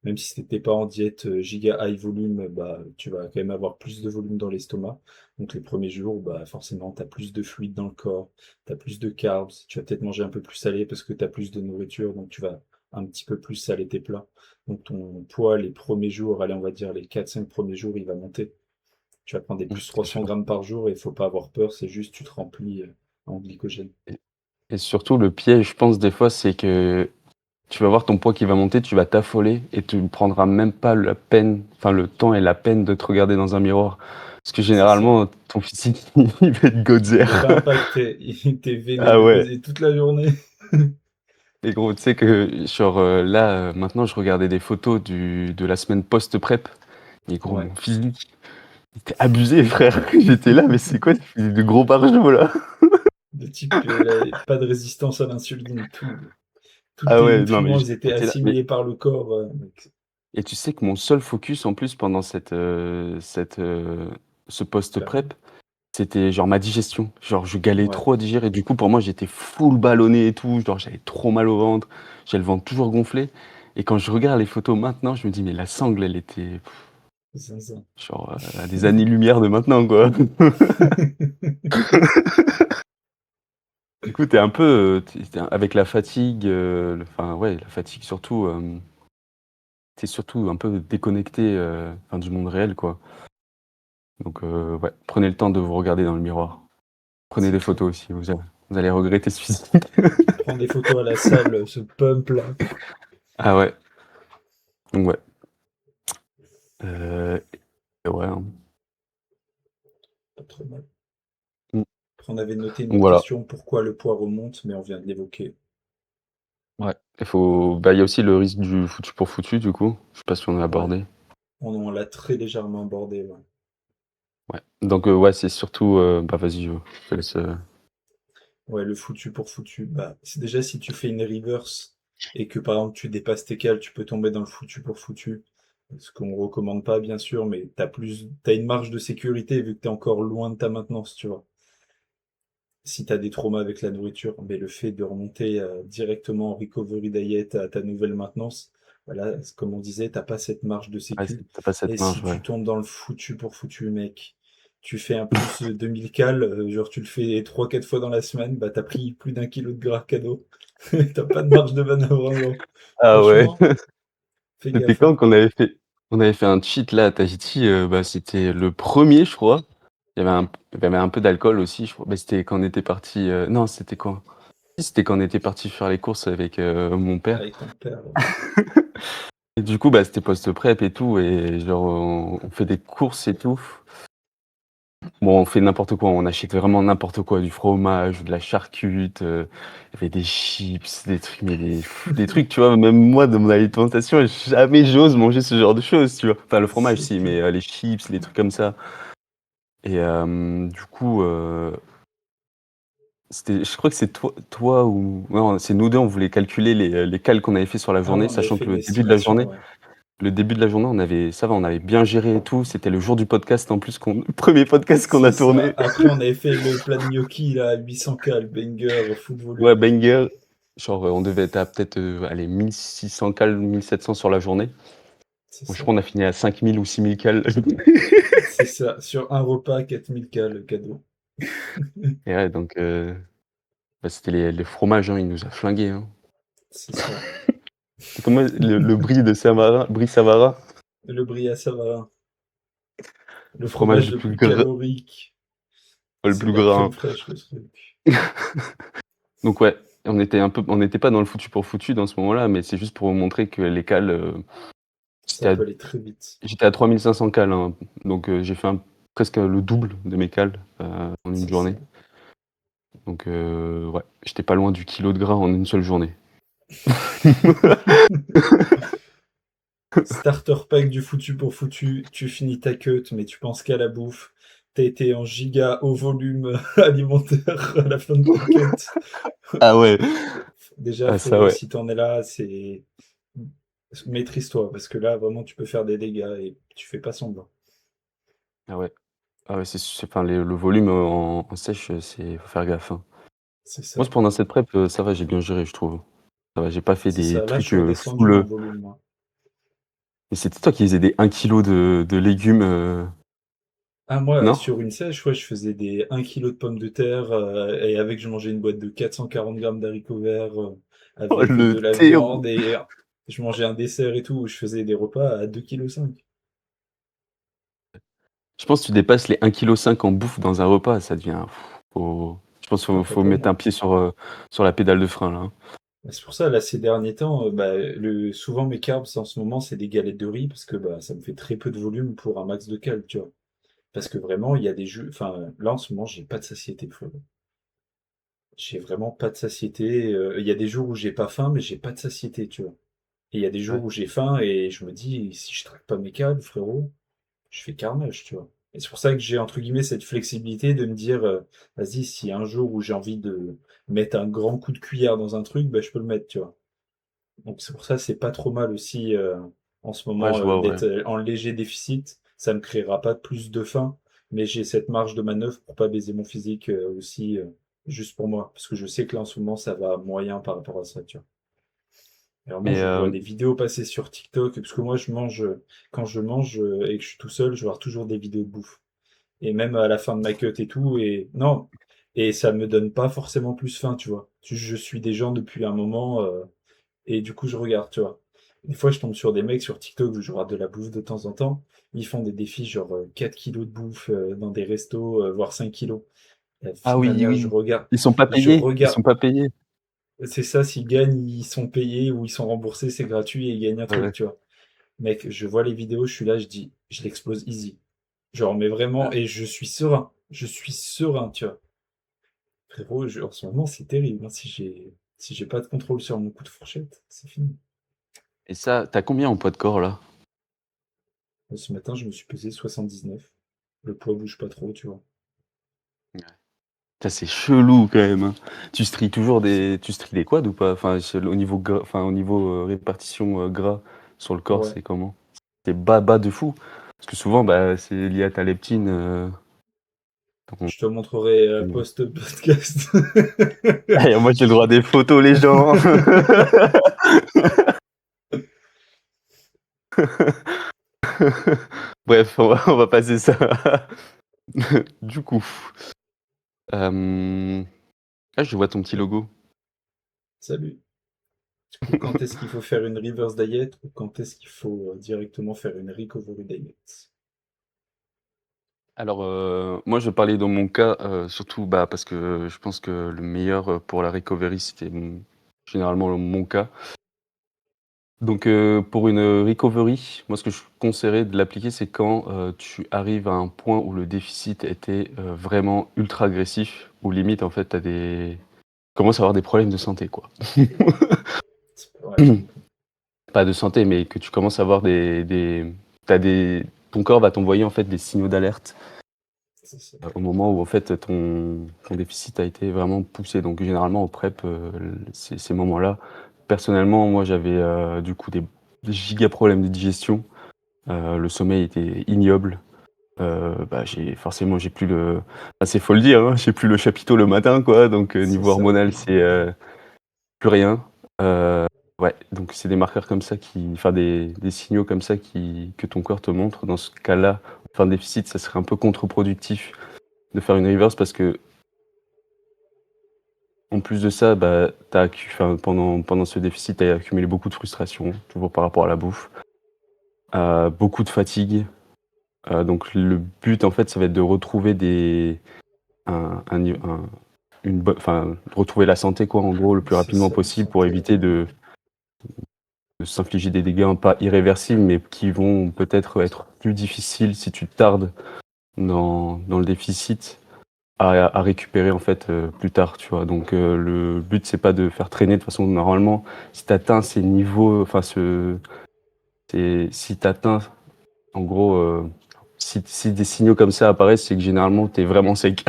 S2: Même si t'étais pas en diète giga high volume, bah, tu vas quand même avoir plus de volume dans l'estomac. Donc, les premiers jours, bah, forcément, tu as plus de fluide dans le corps, tu as plus de carbs. Tu vas peut-être manger un peu plus salé parce que tu as plus de nourriture. Donc, tu vas un petit peu plus saler tes plats. Donc, ton poids, les premiers jours, allez, on va dire les 4-5 premiers jours, il va monter. Tu vas prendre des plus
S1: c'est
S2: 300
S1: sûr.
S2: grammes par jour et il faut pas avoir peur. C'est juste, tu te remplis en glycogène.
S1: Et surtout le piège, je pense des fois, c'est que tu vas voir ton poids qui va monter, tu vas t'affoler et tu ne prendras même pas la peine, enfin le temps et la peine de te regarder dans un miroir. Parce que
S2: C'est ça.
S1: généralement, ton physique, il va être
S2: Il est pas
S1: Godzilla.
S2: impacté. Il était
S1: Ah
S2: vénéneux
S1: ouais.
S2: et toute la journée.
S1: Et gros, tu sais que sur là, maintenant, je regardais des photos de la semaine post-prep. Et gros,
S2: Ouais.
S1: mon physique, il était abusé, frère. J'étais là, mais c'est quoi ce physique de gros barjot là?
S2: Le type, pas de résistance à l'insuline, tout. Tous
S1: Ah
S2: tes
S1: ouais, non mais
S2: nutriments, ils étaient
S1: j'étais là. Mais
S2: assimilés par le corps. Donc,
S1: et tu sais que mon seul focus en plus pendant ce
S2: pardon.
S1: post-prep, c'était genre ma digestion. Genre je galais
S2: Ouais,
S1: trop à digérer. Du coup, pour moi, j'étais full ballonné et tout. Genre j'avais trop mal au ventre. J'avais le ventre toujours gonflé. Et quand je regarde les photos maintenant, je me dis, mais la sangle, elle était
S2: c'est ça.
S1: genre à des années-lumière de maintenant, quoi. Du coup, t'es un peu, avec la fatigue, enfin ouais, la fatigue surtout, tu surtout un peu déconnecté, enfin du monde réel, quoi. Donc, ouais, prenez le temps de vous regarder dans le miroir. Prenez
S2: C'est
S1: des
S2: clair.
S1: photos aussi, vous allez regretter ce physique.
S2: Prends des photos à la salle, ce pump là.
S1: Ah ouais, donc ouais. Euh, et ouais, hein.
S2: Pas trop mal.
S1: Mm.
S2: Après, on avait noté une
S1: Donc
S2: autre
S1: voilà.
S2: question, pourquoi le poids remonte, mais on vient de l'évoquer.
S1: Ouais. Il y a aussi le risque du foutu pour foutu, du coup. Je sais pas si on a
S2: Ouais,
S1: abordé.
S2: on l'a très légèrement abordé. Ouais.
S1: Ouais. Donc, ouais, c'est surtout. Bah, vas-y, je te laisse.
S2: Ouais, le foutu pour foutu. Bah, c'est déjà si tu fais une reverse et que par exemple tu dépasses tes cales, tu peux tomber dans le foutu pour foutu. Ce qu'on recommande pas, bien sûr, mais t'as une marge de sécurité vu que t'es encore loin de ta maintenance, tu vois. Si t'as des traumas avec la nourriture, mais le fait de remonter directement en recovery diet à ta nouvelle maintenance, voilà, comme on disait, t'as pas cette marge de
S1: Ouais,
S2: sécu.
S1: t'as pas
S2: Et
S1: cette
S2: si
S1: marge, ouais.
S2: tu tombes dans le foutu pour foutu, mec, tu fais un plus 2000 cales, genre tu le fais 3 4 fois dans la semaine, bah t'as pris plus d'1 kilo de gras cadeau. T'as pas de marge de manœuvre avant.
S1: Ah ouais.
S2: Franchement, fais
S1: C'était
S2: gaffe, hein.
S1: quand qu'on avait fait un cheat là à Tahiti, bah, c'était le premier, je crois. Il y avait un peu d'alcool aussi, je crois. Bah, c'était quand on était parti. Non, c'était quand? Si, c'était quand on était parti faire les courses avec mon père.
S2: Avec ton père.
S1: Et du coup, bah, c'était post-prep et tout, et genre on fait des courses et tout. Bon, on fait n'importe quoi, on achète vraiment n'importe quoi, du fromage, de la charcute, il y avait des chips, des trucs, mais des trucs, tu vois, même moi, de mon alimentation, jamais j'ose manger ce genre de choses, tu vois. Enfin, le fromage,
S2: C'est
S1: si,
S2: clair.
S1: mais les chips, les trucs comme ça. Et du coup, je crois que c'est toi ou... Non, c'est nous deux, on voulait calculer les cales qu'on avait fait sur la
S2: Ah ouais,
S1: journée,
S2: on avait
S1: sachant
S2: fait
S1: que
S2: une estimation, ouais.
S1: le début de la journée, ça va, on avait bien géré et tout. C'était le jour du podcast en plus, le premier podcast qu'on
S2: C'est
S1: a
S2: ça.
S1: tourné.
S2: Après, on avait fait le plat de gnocchi, là, à 800 cales, banger, full
S1: Ouais,
S2: volume et tout.
S1: banger. Genre, on devait être à peut-être, allez, 1600 cales, 1700 sur la journée.
S2: C'est
S1: Bon, je
S2: ça.
S1: crois qu'on a fini à 5000 ou 6000 cales.
S2: C'est ça. Sur un repas, 4000 cales, cadeau.
S1: Et ouais, donc, bah, c'était les fromages, hein, il nous a flingués, hein.
S2: C'est ça.
S1: C'est comme le brie Savarin,
S2: Le brie à Savarin. Le
S1: le fromage
S2: fromage
S1: le
S2: le
S1: plus
S2: plus
S1: gras,
S2: calorique.
S1: le
S2: C'est
S1: plus
S2: de la
S1: gras,
S2: crème
S1: hein.
S2: fraîche, le truc.
S1: Donc ouais, on n'était pas dans le foutu pour foutu dans ce moment-là, mais c'est juste pour vous montrer que les cales,
S2: Ça
S1: j'étais à
S2: peut aller très vite.
S1: j'étais à 3500 cales, hein. Donc, j'ai fait presque le double de mes cales, en une
S2: C'est ça.
S1: journée. Donc, ouais, j'étais pas loin du kilo de gras en une seule journée.
S2: Starter pack du foutu pour foutu. Tu finis ta cut, mais tu penses qu'à la bouffe. T'as été en giga au volume alimentaire à la fin de ta cut.
S1: Ah ouais,
S2: Déjà,
S1: ah ça
S2: frérot,
S1: ouais.
S2: si t'en es là, c'est maîtrise-toi, parce que là, vraiment, tu peux faire des dégâts et tu fais pas semblant.
S1: Ah ouais. Ah ouais, enfin, le volume en sèche, faut faire gaffe, hein.
S2: C'est
S1: Moi,
S2: ça.
S1: pendant cette prep, ça va, j'ai bien géré, je trouve. Ça va, j'ai pas fait
S2: C'est
S1: des
S2: ça. Là, je
S1: trucs
S2: suis redescendu en volume, moi.
S1: mais c'était toi qui faisais des 1 kilo de légumes,
S2: Ah, moi,
S1: non?
S2: sur une sèche, ouais, je faisais des 1 kilo de pommes de terre et avec, je mangeais une boîte de 440 grammes d'haricots verts
S1: Oh,
S2: avec
S1: le
S2: de la
S1: terreau!
S2: viande et je mangeais un dessert et tout. Où je faisais des repas à 2,5 kg.
S1: Je pense que tu dépasses les 1,5 kg en bouffe dans un repas, ça devient je pense qu'il
S2: Ah, pas
S1: faut mettre
S2: comme
S1: un
S2: moi.
S1: pied sur la pédale de frein, là, hein.
S2: Bah, c'est pour ça, là, ces derniers temps, bah, souvent mes carbs en ce moment, c'est des galettes de riz parce que bah, ça me fait très peu de volume pour un max de calories, tu vois. Parce que vraiment, il y a des jeux. Enfin, là, en ce moment, j'ai pas de satiété, frérot. J'ai vraiment pas de satiété. Il y a des jours où j'ai pas faim, mais j'ai pas de satiété, tu vois. Et il y a des jours
S1: Ouais.
S2: où j'ai faim et je me dis, si je traque pas mes câbles, frérot, je fais carnage, tu vois. Et c'est pour ça que j'ai, entre guillemets, cette flexibilité de me dire, vas-y, si un jour où j'ai envie de mettre un grand coup de cuillère dans un truc, bah, je peux le mettre, tu vois. Donc c'est pour ça, c'est pas trop mal aussi, en ce
S1: Ouais,
S2: moment,
S1: je vois, ouais.
S2: d'être en léger déficit. Ça me créera pas plus de faim, mais j'ai cette marge de manœuvre pour pas baiser mon physique, aussi, juste pour moi. Parce que je sais que là, en ce moment, ça va moyen par rapport à ça, tu vois. Et vraiment,
S1: Mais,
S2: je vois des vidéos passer sur TikTok, parce que moi, quand je mange et que je suis tout seul, je vois toujours des vidéos de bouffe. Et même à la fin de ma cut et tout, et non, et ça me donne pas forcément plus faim, tu vois. Je suis des gens depuis un moment, et du coup, je regarde, tu vois. Des fois, je tombe sur des mecs sur TikTok où je regarde de la bouffe de temps en temps. Ils font des défis genre 4 kilos de bouffe dans des restos, voire 5 kilos. La
S1: Ah
S2: vie de ma
S1: oui,
S2: mère, je
S1: oui.
S2: regarde.
S1: Ils sont pas
S2: Je
S1: payés. Ils
S2: regarde.
S1: sont pas payés.
S2: C'est ça, s'ils gagnent, ils sont payés ou ils sont remboursés, c'est gratuit et ils gagnent un
S1: Ouais,
S2: truc,
S1: ouais.
S2: tu vois. Mec, je vois les vidéos, je suis là, je dis, je l'explose easy. Genre, mais vraiment, et je suis serein. Je suis serein, tu vois. Frérot, en ce moment, c'est terrible, hein. Si j'ai pas de contrôle sur mon coup de fourchette, c'est fini.
S1: Et ça, t'as combien en poids de corps là?
S2: Ce matin, je me suis pesé 79. Le poids bouge pas trop, tu vois.
S1: Ouais. Ça c'est chelou quand même, hein. Tu stries des quads ou pas? Enfin, au niveau au niveau répartition gras sur le corps,
S2: Ouais.
S1: c'est comment? C'est bas de fou. Parce que souvent, bah, c'est lié à ta leptine. Ton-
S2: Je te montrerai
S1: ton-
S2: post-podcast.
S1: Eh, moi, j'ai le droit des photos, les gens. Bref, on va passer ça. Du coup, je vois ton petit logo.
S2: Salut. Du coup, quand est-ce qu'il faut faire une reverse diet ou quand est-ce qu'il faut directement faire une recovery diet?
S1: Alors, moi, je parlais dans mon cas, surtout bah, parce que je pense que le meilleur pour la recovery, c'était généralement mon cas. Donc, pour une recovery, moi, ce que je conseillerais de l'appliquer, c'est quand tu arrives à un point où le déficit était vraiment ultra agressif, où limite, en fait, tu commences à avoir des problèmes de santé, quoi.
S2: Ouais, je comprends.
S1: Pas de santé, mais que tu commences à avoir t'as ton corps va t'envoyer en fait des signaux d'alerte
S2: C'est ça.
S1: au moment où en fait ton déficit a été vraiment poussé. Donc généralement au prep, ces moments-là, personnellement, moi j'avais du coup des giga problèmes de digestion. Le sommeil était ignoble. Bah, j'ai plus le, enfin, c'est faut le dire, hein, j'ai plus le chapiteau le matin, quoi. Donc
S2: C'est
S1: niveau
S2: ça.
S1: hormonal, c'est plus rien. Ouais, donc c'est des marqueurs comme ça enfin des signaux comme ça que ton corps te montre. Dans ce cas-là, en fin de déficit, ça serait un peu contre-productif de faire une reverse parce que en plus de ça, bah, pendant ce déficit, tu as accumulé beaucoup de frustration, toujours par rapport à la bouffe, beaucoup de fatigue. Donc le but, en fait, ça va être de retrouver un, ni- un- retrouver la santé, quoi, en gros, le plus
S2: C'est
S1: rapidement
S2: ça,
S1: possible pour éviter de s'infliger des dégâts pas irréversibles, mais qui vont peut-être être plus difficiles si tu tardes dans le déficit à récupérer en fait plus tard, tu vois. Donc le but c'est pas de faire traîner de toute façon. Normalement, si tu atteins ces niveaux, si tu atteins en gros, si des signaux comme ça apparaissent, c'est que généralement tu es vraiment sec.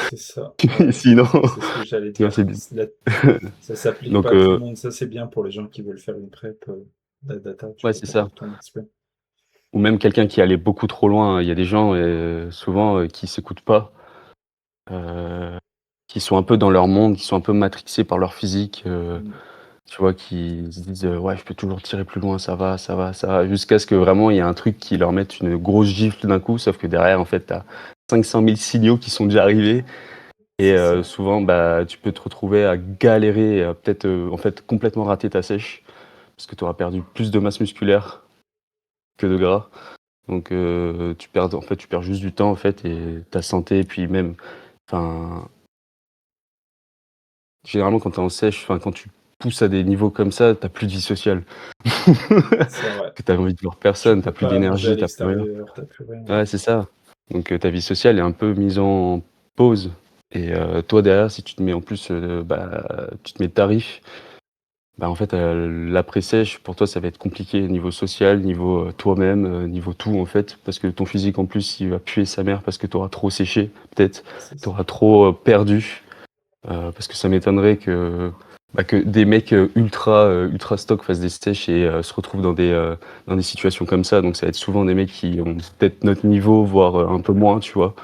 S2: c'est ça. Ouais,
S1: Sinon,
S2: c'est ce que j'allais
S1: sinon
S2: dire.
S1: c'est bien.
S2: Ça s'applique pas
S1: Donc
S2: à tout le monde. Ça, c'est bien pour les gens qui veulent faire une prep data, tu
S1: ouais,
S2: vois,
S1: c'est
S2: pour
S1: ça.
S2: avoir ton expert.
S1: Ou même quelqu'un qui allait beaucoup trop loin. Il y a des gens souvent qui s'écoutent pas. Qui sont un peu dans leur monde, qui sont un peu matrixés par leur physique,
S2: Mm.
S1: tu vois? Qui se disent: «Ouais, je peux toujours tirer plus loin, ça va, ça va, ça va», jusqu'à ce que vraiment il y a un truc qui leur mette une grosse gifle d'un coup, sauf que derrière, en fait, tu as 500 000 signaux qui sont déjà arrivés et
S2: C'est ça.
S1: souvent, bah, tu peux te retrouver à galérer, à peut-être, en fait, complètement rater ta sèche parce que tu auras perdu plus de masse musculaire que de gras. Donc tu perds juste du temps, en fait, et ta santé et puis même, enfin, généralement, quand tu es en sèche, enfin, quand tu pousses à des niveaux comme ça, tu plus de vie sociale.
S2: C'est vrai.
S1: Que tu envie de voir
S2: Tu
S1: personne, tu
S2: peux
S1: plus
S2: pas manger à
S1: d'énergie, tu plus rien.
S2: l'extérieur, t'as plus rien.
S1: Ouais, c'est ça. Donc ta vie sociale est un peu mise en pause et toi derrière, si tu te mets en plus, tu te mets tarif, bah, en fait, l'après-sèche pour toi, ça va être compliqué niveau social, niveau, toi-même, niveau tout, en fait. Parce que ton physique, en plus, il va puer sa mère parce que tu auras trop séché, peut-être.
S2: C'est
S1: Tu
S2: ça.
S1: auras trop, perdu. Parce que ça m'étonnerait que des mecs ultra stock fassent des sèches et se retrouvent dans des situations comme ça. Donc ça va être souvent des mecs qui ont peut-être notre niveau, voire un peu moins, tu vois.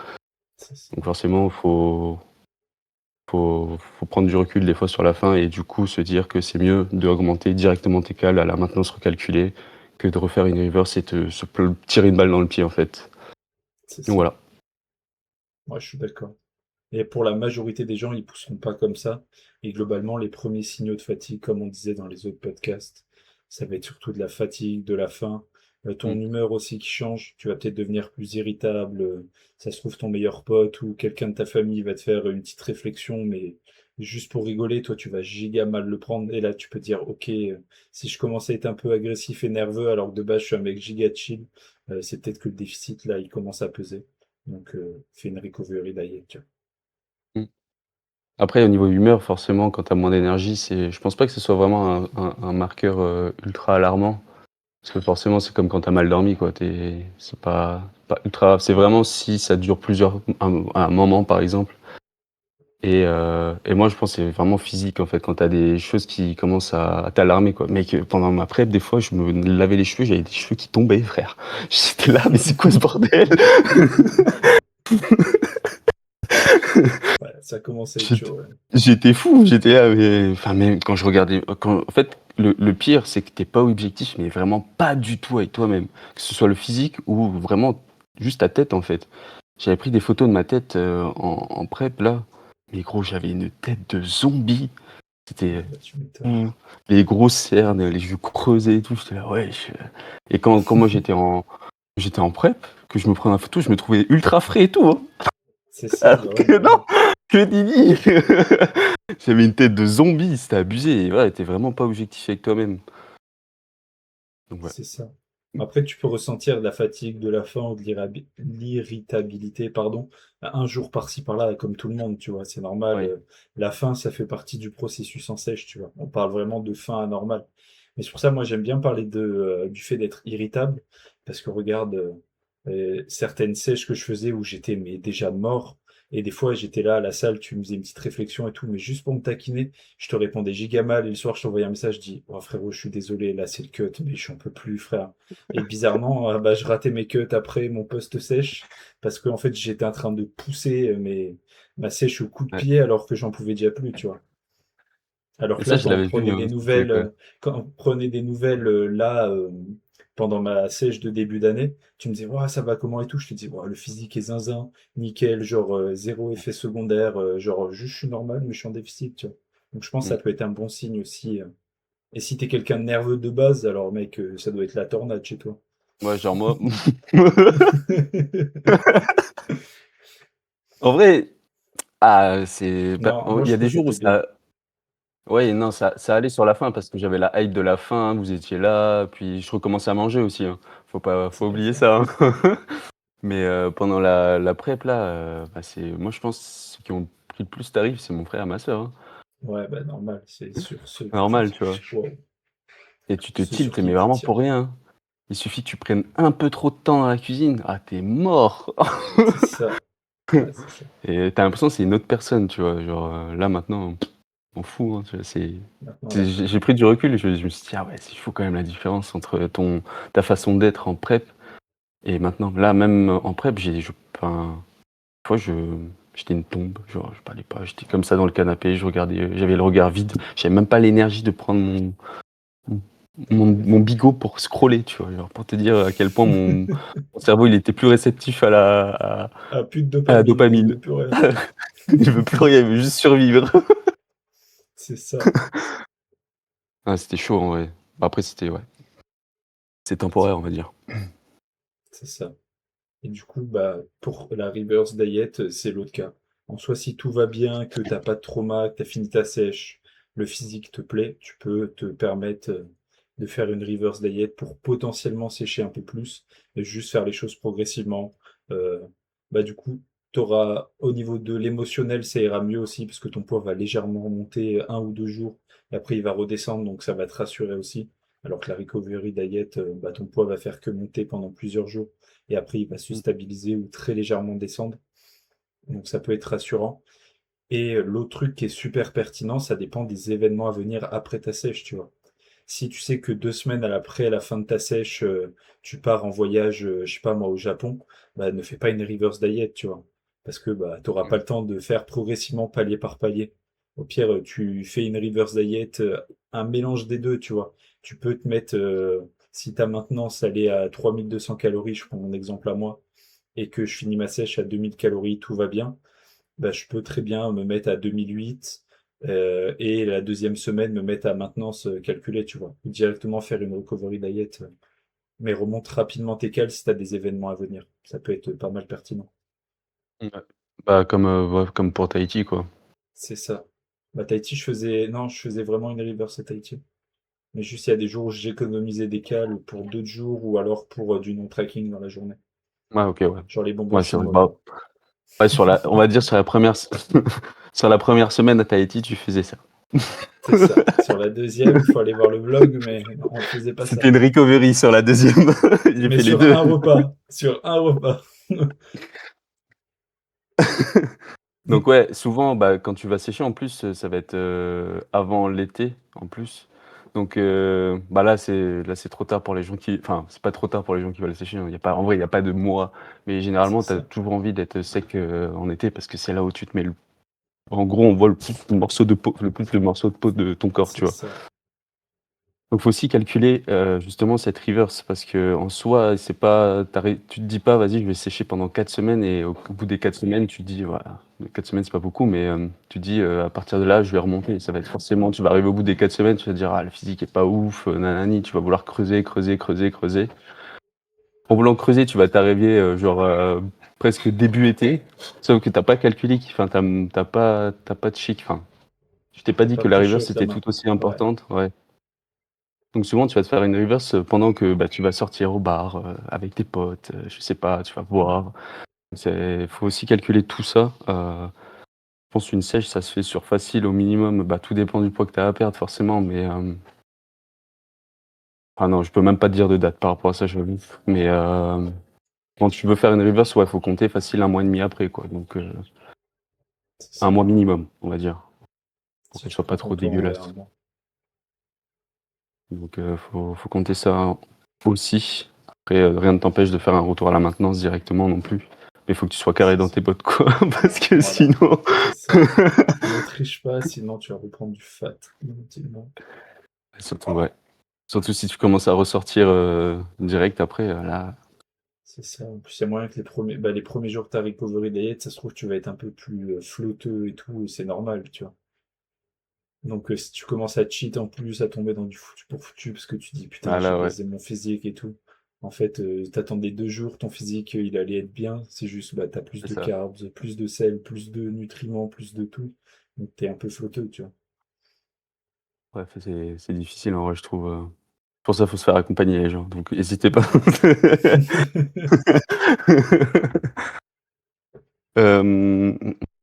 S2: C'est ça.
S1: Donc forcément, faut prendre du recul des fois sur la fin et du coup se dire que c'est mieux d'augmenter directement tes cales à la maintenance recalculée que de refaire une reverse et tirer une balle dans le pied en fait.
S2: C'est
S1: Donc
S2: ça.
S1: voilà.
S2: Moi, je suis d'accord. Et pour la majorité des gens, ils pousseront pas comme ça. Et globalement, les premiers signaux de fatigue, comme on disait dans les autres podcasts, Ça va être surtout de la fatigue, de la faim, ton
S1: Mm.
S2: humeur aussi qui change. Tu vas peut-être devenir plus irritable. Ça se trouve, ton meilleur pote ou quelqu'un de ta famille va te faire une petite réflexion, mais juste pour rigoler, toi, tu vas giga mal le prendre. Et là, tu peux dire, ok, si je commence à être un peu agressif et nerveux, alors que de base, je suis un mec giga chill, c'est peut-être que le déficit, là, il commence à peser. Donc, fais une recovery diet, tu vois.
S1: Mm. Après, au niveau humeur, forcément, quand tu as moins d'énergie, je pense pas que ce soit vraiment un marqueur ultra alarmant. Parce que forcément, c'est comme quand tu as mal dormi, quoi. C'est pas ultra. C'est vraiment si ça dure un moment, par exemple. Et moi, je pense que c'est vraiment physique, en fait, quand tu as des choses qui commencent à t'alarmer, quoi. Mec, pendant ma prep, des fois, je me lavais les cheveux, j'avais des cheveux qui tombaient, frère. J'étais là, mais c'est quoi ce bordel?
S2: Ouais, ça commence à être
S1: J'étais
S2: chaud, ouais.
S1: j'étais fou, j'étais là, mais enfin, même quand je regardais, en fait, le pire, c'est que t'es pas objectif, mais vraiment pas du tout avec toi-même. Que ce soit le physique ou vraiment juste ta tête, en fait. J'avais pris des photos de ma tête en prep, là. Mais gros, j'avais une tête de zombie. C'était
S2: Bah, tu m'étonnes.
S1: mmh, les grosses cernes, les yeux creusés et tout. J'étais là, ouais. Et quand moi j'étais en prep, que je me prenais en photo, je me trouvais ultra frais et tout, hein.
S2: C'est ça,
S1: Alors
S2: bah ouais,
S1: que non,
S2: normal.
S1: que Didi. J'avais une tête de zombie, c'était abusé. Et ouais, t'es vraiment pas objectif avec toi-même. Donc ouais.
S2: C'est ça. Après, tu peux ressentir de la fatigue, de la faim ou de l'irritabilité, pardon, un jour par-ci par-là, comme tout le monde, tu vois, c'est normal.
S1: Ouais.
S2: La faim, ça fait partie du processus en sèche, tu vois. On parle vraiment de faim anormale. Mais c'est pour ça, moi, j'aime bien parler du fait d'être irritable, parce que regarde, certaines sèches que je faisais où j'étais mais déjà mort, et des fois, j'étais là à la salle, tu me faisais une petite réflexion et tout, mais juste pour me taquiner, je te répondais giga mal et le soir je t'envoyais un message, je dis oh frérot je suis désolé là c'est le cut mais je n'en peux plus frère. Et bizarrement bah, je ratais mes cuts après mon post sèche parce qu'en fait j'étais en train de pousser ma sèche au coup de
S1: Ouais.
S2: pied alors que j'en pouvais déjà plus tu vois. Alors
S1: Et
S2: que
S1: ça,
S2: là
S1: je
S2: quand on
S1: l'avais vu,
S2: prenait des
S1: ce
S2: nouvelles
S1: truc, ouais.
S2: quand on prenait des nouvelles là pendant ma sèche de début d'année, tu me disais ouais, ça va comment et tout, je te dis ouais, le physique est zinzin, nickel, genre zéro effet secondaire, genre juste je suis normal mais je suis en déficit tu vois. Donc je pense que ça
S1: Mm.
S2: peut être un bon signe aussi. Et si t'es quelqu'un de nerveux de base, alors mec, ça doit être la tornade chez toi.
S1: Ouais, genre moi. En vrai,
S2: Non, moi
S1: il y
S2: je
S1: a
S2: trouve
S1: des
S2: que
S1: jours où
S2: t'es bien.
S1: ça. Ouais, non, ça allait sur la fin parce que j'avais la hype de la fin, vous étiez là, puis je recommençais à manger aussi, hein. Faut
S2: C'est pour
S1: oublier
S2: ça.
S1: ça, hein. Mais pendant la prep là, bah, moi je pense ceux qui ont pris le plus tarif, c'est mon frère et ma sœur, hein.
S2: Ouais, bah normal, c'est sur ceux
S1: Normal, tu vois?
S2: wow,
S1: Et tu te
S2: ceux sur
S1: tiltes,
S2: qui
S1: mais
S2: tu
S1: vraiment
S2: tires.
S1: pour rien, hein. Il suffit que tu prennes un peu trop de temps dans la cuisine, ah tu mort!
S2: C'est ça. Ouais, c'est ça.
S1: Et tu l'impression que c'est une autre personne, tu vois? Genre, là maintenant, m'en fous, hein, tu vois?
S2: Maintenant, la
S1: J'ai
S2: flemme.
S1: pris du recul et je me suis dit: «Ah ouais, c'est fou quand même la différence entre ta façon d'être en prep et maintenant». Là, même en prep, enfin, des fois, j'étais une tombe, genre, je parlais pas, j'étais comme ça dans le canapé, je regardais, j'avais le regard vide, j'avais même pas l'énergie de prendre mon bigot pour scroller, tu vois? Genre, pour te dire à quel point mon cerveau, il était plus réceptif
S2: Ah, plus de
S1: à la
S2: dopamine, il
S1: dopamine.
S2: veut plus rien.
S1: Il veut plus rien, il veut juste survivre.
S2: C'est ça.
S1: Ah, c'était chaud en vrai. Bah, après, ouais, c'est
S2: C'est
S1: temporaire, on va dire.
S2: c'est ça. Et du coup, bah, pour la reverse diet, c'est l'autre cas. En soi, si tout va bien, que t'as pas de trauma, que t'as fini ta sèche, le physique te plaît, tu peux te permettre de faire une reverse diet pour potentiellement sécher un peu plus et juste faire les choses progressivement. Euh, Bah, du coup, t'auras, au niveau de l'émotionnel, ça ira mieux aussi parce que ton poids va légèrement monter 1 ou 2 jours et après il va redescendre, donc ça va te rassurer aussi. Alors que la recovery diet, bah, ton poids va faire que monter pendant plusieurs jours et après il va se
S1: Mmh.
S2: stabiliser ou très légèrement descendre. Donc ça peut être rassurant. Et l'autre truc qui est super pertinent, ça dépend des événements à venir après ta sèche, tu vois. Si tu sais que 2 semaines après la fin de ta sèche, tu pars en voyage, je sais pas moi, au Japon, bah ne fais pas une reverse diet, tu vois. Parce que bah t'auras pas le temps de faire progressivement palier par palier. Au pire, tu fais une reverse diet, un mélange des deux, tu vois. Tu peux te mettre, si ta maintenance elle est à 3200 calories, je prends mon exemple à moi, et que je finis ma sèche à 2000 calories, tout va bien, bah, je peux très bien me mettre à 2008, Et la deuxième semaine me mettre à maintenance calculée, tu vois. Ou directement faire une recovery diet, mais remonte rapidement tes cales si tu as des événements à venir. Ça peut être pas mal pertinent.
S1: Ouais. Bah, ouais, comme pour Tahiti, quoi.
S2: C'est ça. Bah, Tahiti, je faisais vraiment une reverse à Tahiti. Mais juste, il y a des jours où j'économisais des cales pour d'autres jours ou alors pour du non-tracking dans la journée.
S1: Ouais, ok, ouais.
S2: Genre les bonbons
S1: Ouais, c'est vrai.
S2: chinois,
S1: Bah,
S2: quoi.
S1: ouais, on va dire sur la première, sur la première semaine à Tahiti, tu faisais ça.
S2: C'est ça. Sur la deuxième, il faut aller voir le vlog, mais non, on faisait pas
S1: C'était
S2: ça.
S1: une recovery sur la deuxième. J'ai
S2: Mais
S1: fait les
S2: sur
S1: deux.
S2: un repas. Sur un repas.
S1: Donc ouais, souvent, bah, quand tu vas sécher, en plus, ça va être avant l'été, en plus. Donc bah là, c'est trop tard pour les gens qui... Enfin, c'est pas trop tard pour les gens qui veulent sécher, hein. Y a pas... En vrai, il n'y a pas de mois. Mais
S2: C'est
S1: généralement, tu as
S2: ça.
S1: toujours envie d'être sec en été parce que c'est là où tu te mets le... En gros, on voit le plus de morceaux de peau, le plus de morceaux de peau de ton corps, tu
S2: C'est
S1: vois.
S2: ça.
S1: Donc faut aussi calculer justement cette reverse parce que en soi c'est pas tu te dis pas vas-y je vais sécher pendant 4 semaines et au bout des 4 semaines tu te dis voilà 4 semaines c'est pas beaucoup mais tu te dis à partir de là je vais remonter, ça va être forcément tu vas arriver au bout des 4 semaines tu vas te dire ah le physique est pas ouf nanani, tu vas vouloir creuser. En voulant creuser tu vas t'arriver presque début été sauf que t'as pas calculé enfin t'as pas de chic, enfin tu t'es pas
S2: T'as
S1: dit
S2: pas
S1: que la
S2: pris chaud
S1: reverse
S2: avec ta
S1: c'était
S2: main.
S1: tout aussi
S2: Ouais.
S1: importante, ouais. Donc souvent, tu vas te faire une reverse pendant que bah, tu vas sortir au bar avec tes potes, je sais pas, tu vas boire. Faut aussi calculer tout ça. Je pense qu'une sèche, ça se fait sur facile au minimum. Bah, tout dépend du poids que tu as à perdre forcément, mais ah non, je peux même pas te dire de date par rapport à ça, j'avoue. Mais quand tu veux faire une reverse, ouais, faut compter facile un mois et demi après, quoi. Donc
S2: C'est
S1: un
S2: ça.
S1: mois minimum, on va dire, pour
S2: Si
S1: qu'elle
S2: tu
S1: soit pas
S2: prends ton
S1: trop
S2: temps, ouais, un
S1: dégueulasse.
S2: mois.
S1: Donc faut compter ça aussi. Après, rien ne t'empêche de faire un retour à la maintenance directement non plus. Mais il faut que tu sois carré
S2: C'est
S1: dans
S2: ça.
S1: tes bottes, quoi. Parce que
S2: Voilà.
S1: sinon.
S2: C'est ça. Ne triche pas, sinon tu vas reprendre du fat inutilement.
S1: Surtout, ouais. Surtout si tu commences à ressortir direct après, là.
S2: C'est ça. En plus, il y a moyen que les premiers jours que tu as recovery diet, ça se trouve, tu vas être un peu plus flotteux et tout, et c'est normal, tu vois. Donc, si tu commences à cheat en plus, à tomber dans du foutu pour foutu, parce que tu dis, putain,
S1: Ah
S2: j'ai
S1: là, ouais.
S2: baisé mon physique et tout. En fait, t'attendais 2 jours, ton physique, il allait être bien. C'est juste, bah, t'as plus
S1: C'est
S2: de
S1: ça.
S2: carbs, plus de sel, plus de nutriments, plus de tout. Donc, t'es un peu flotteux, tu vois.
S1: Ouais, c'est difficile en vrai, je trouve. Pour ça, faut se faire accompagner les gens. Donc, n'hésitez pas.
S2: Ouais.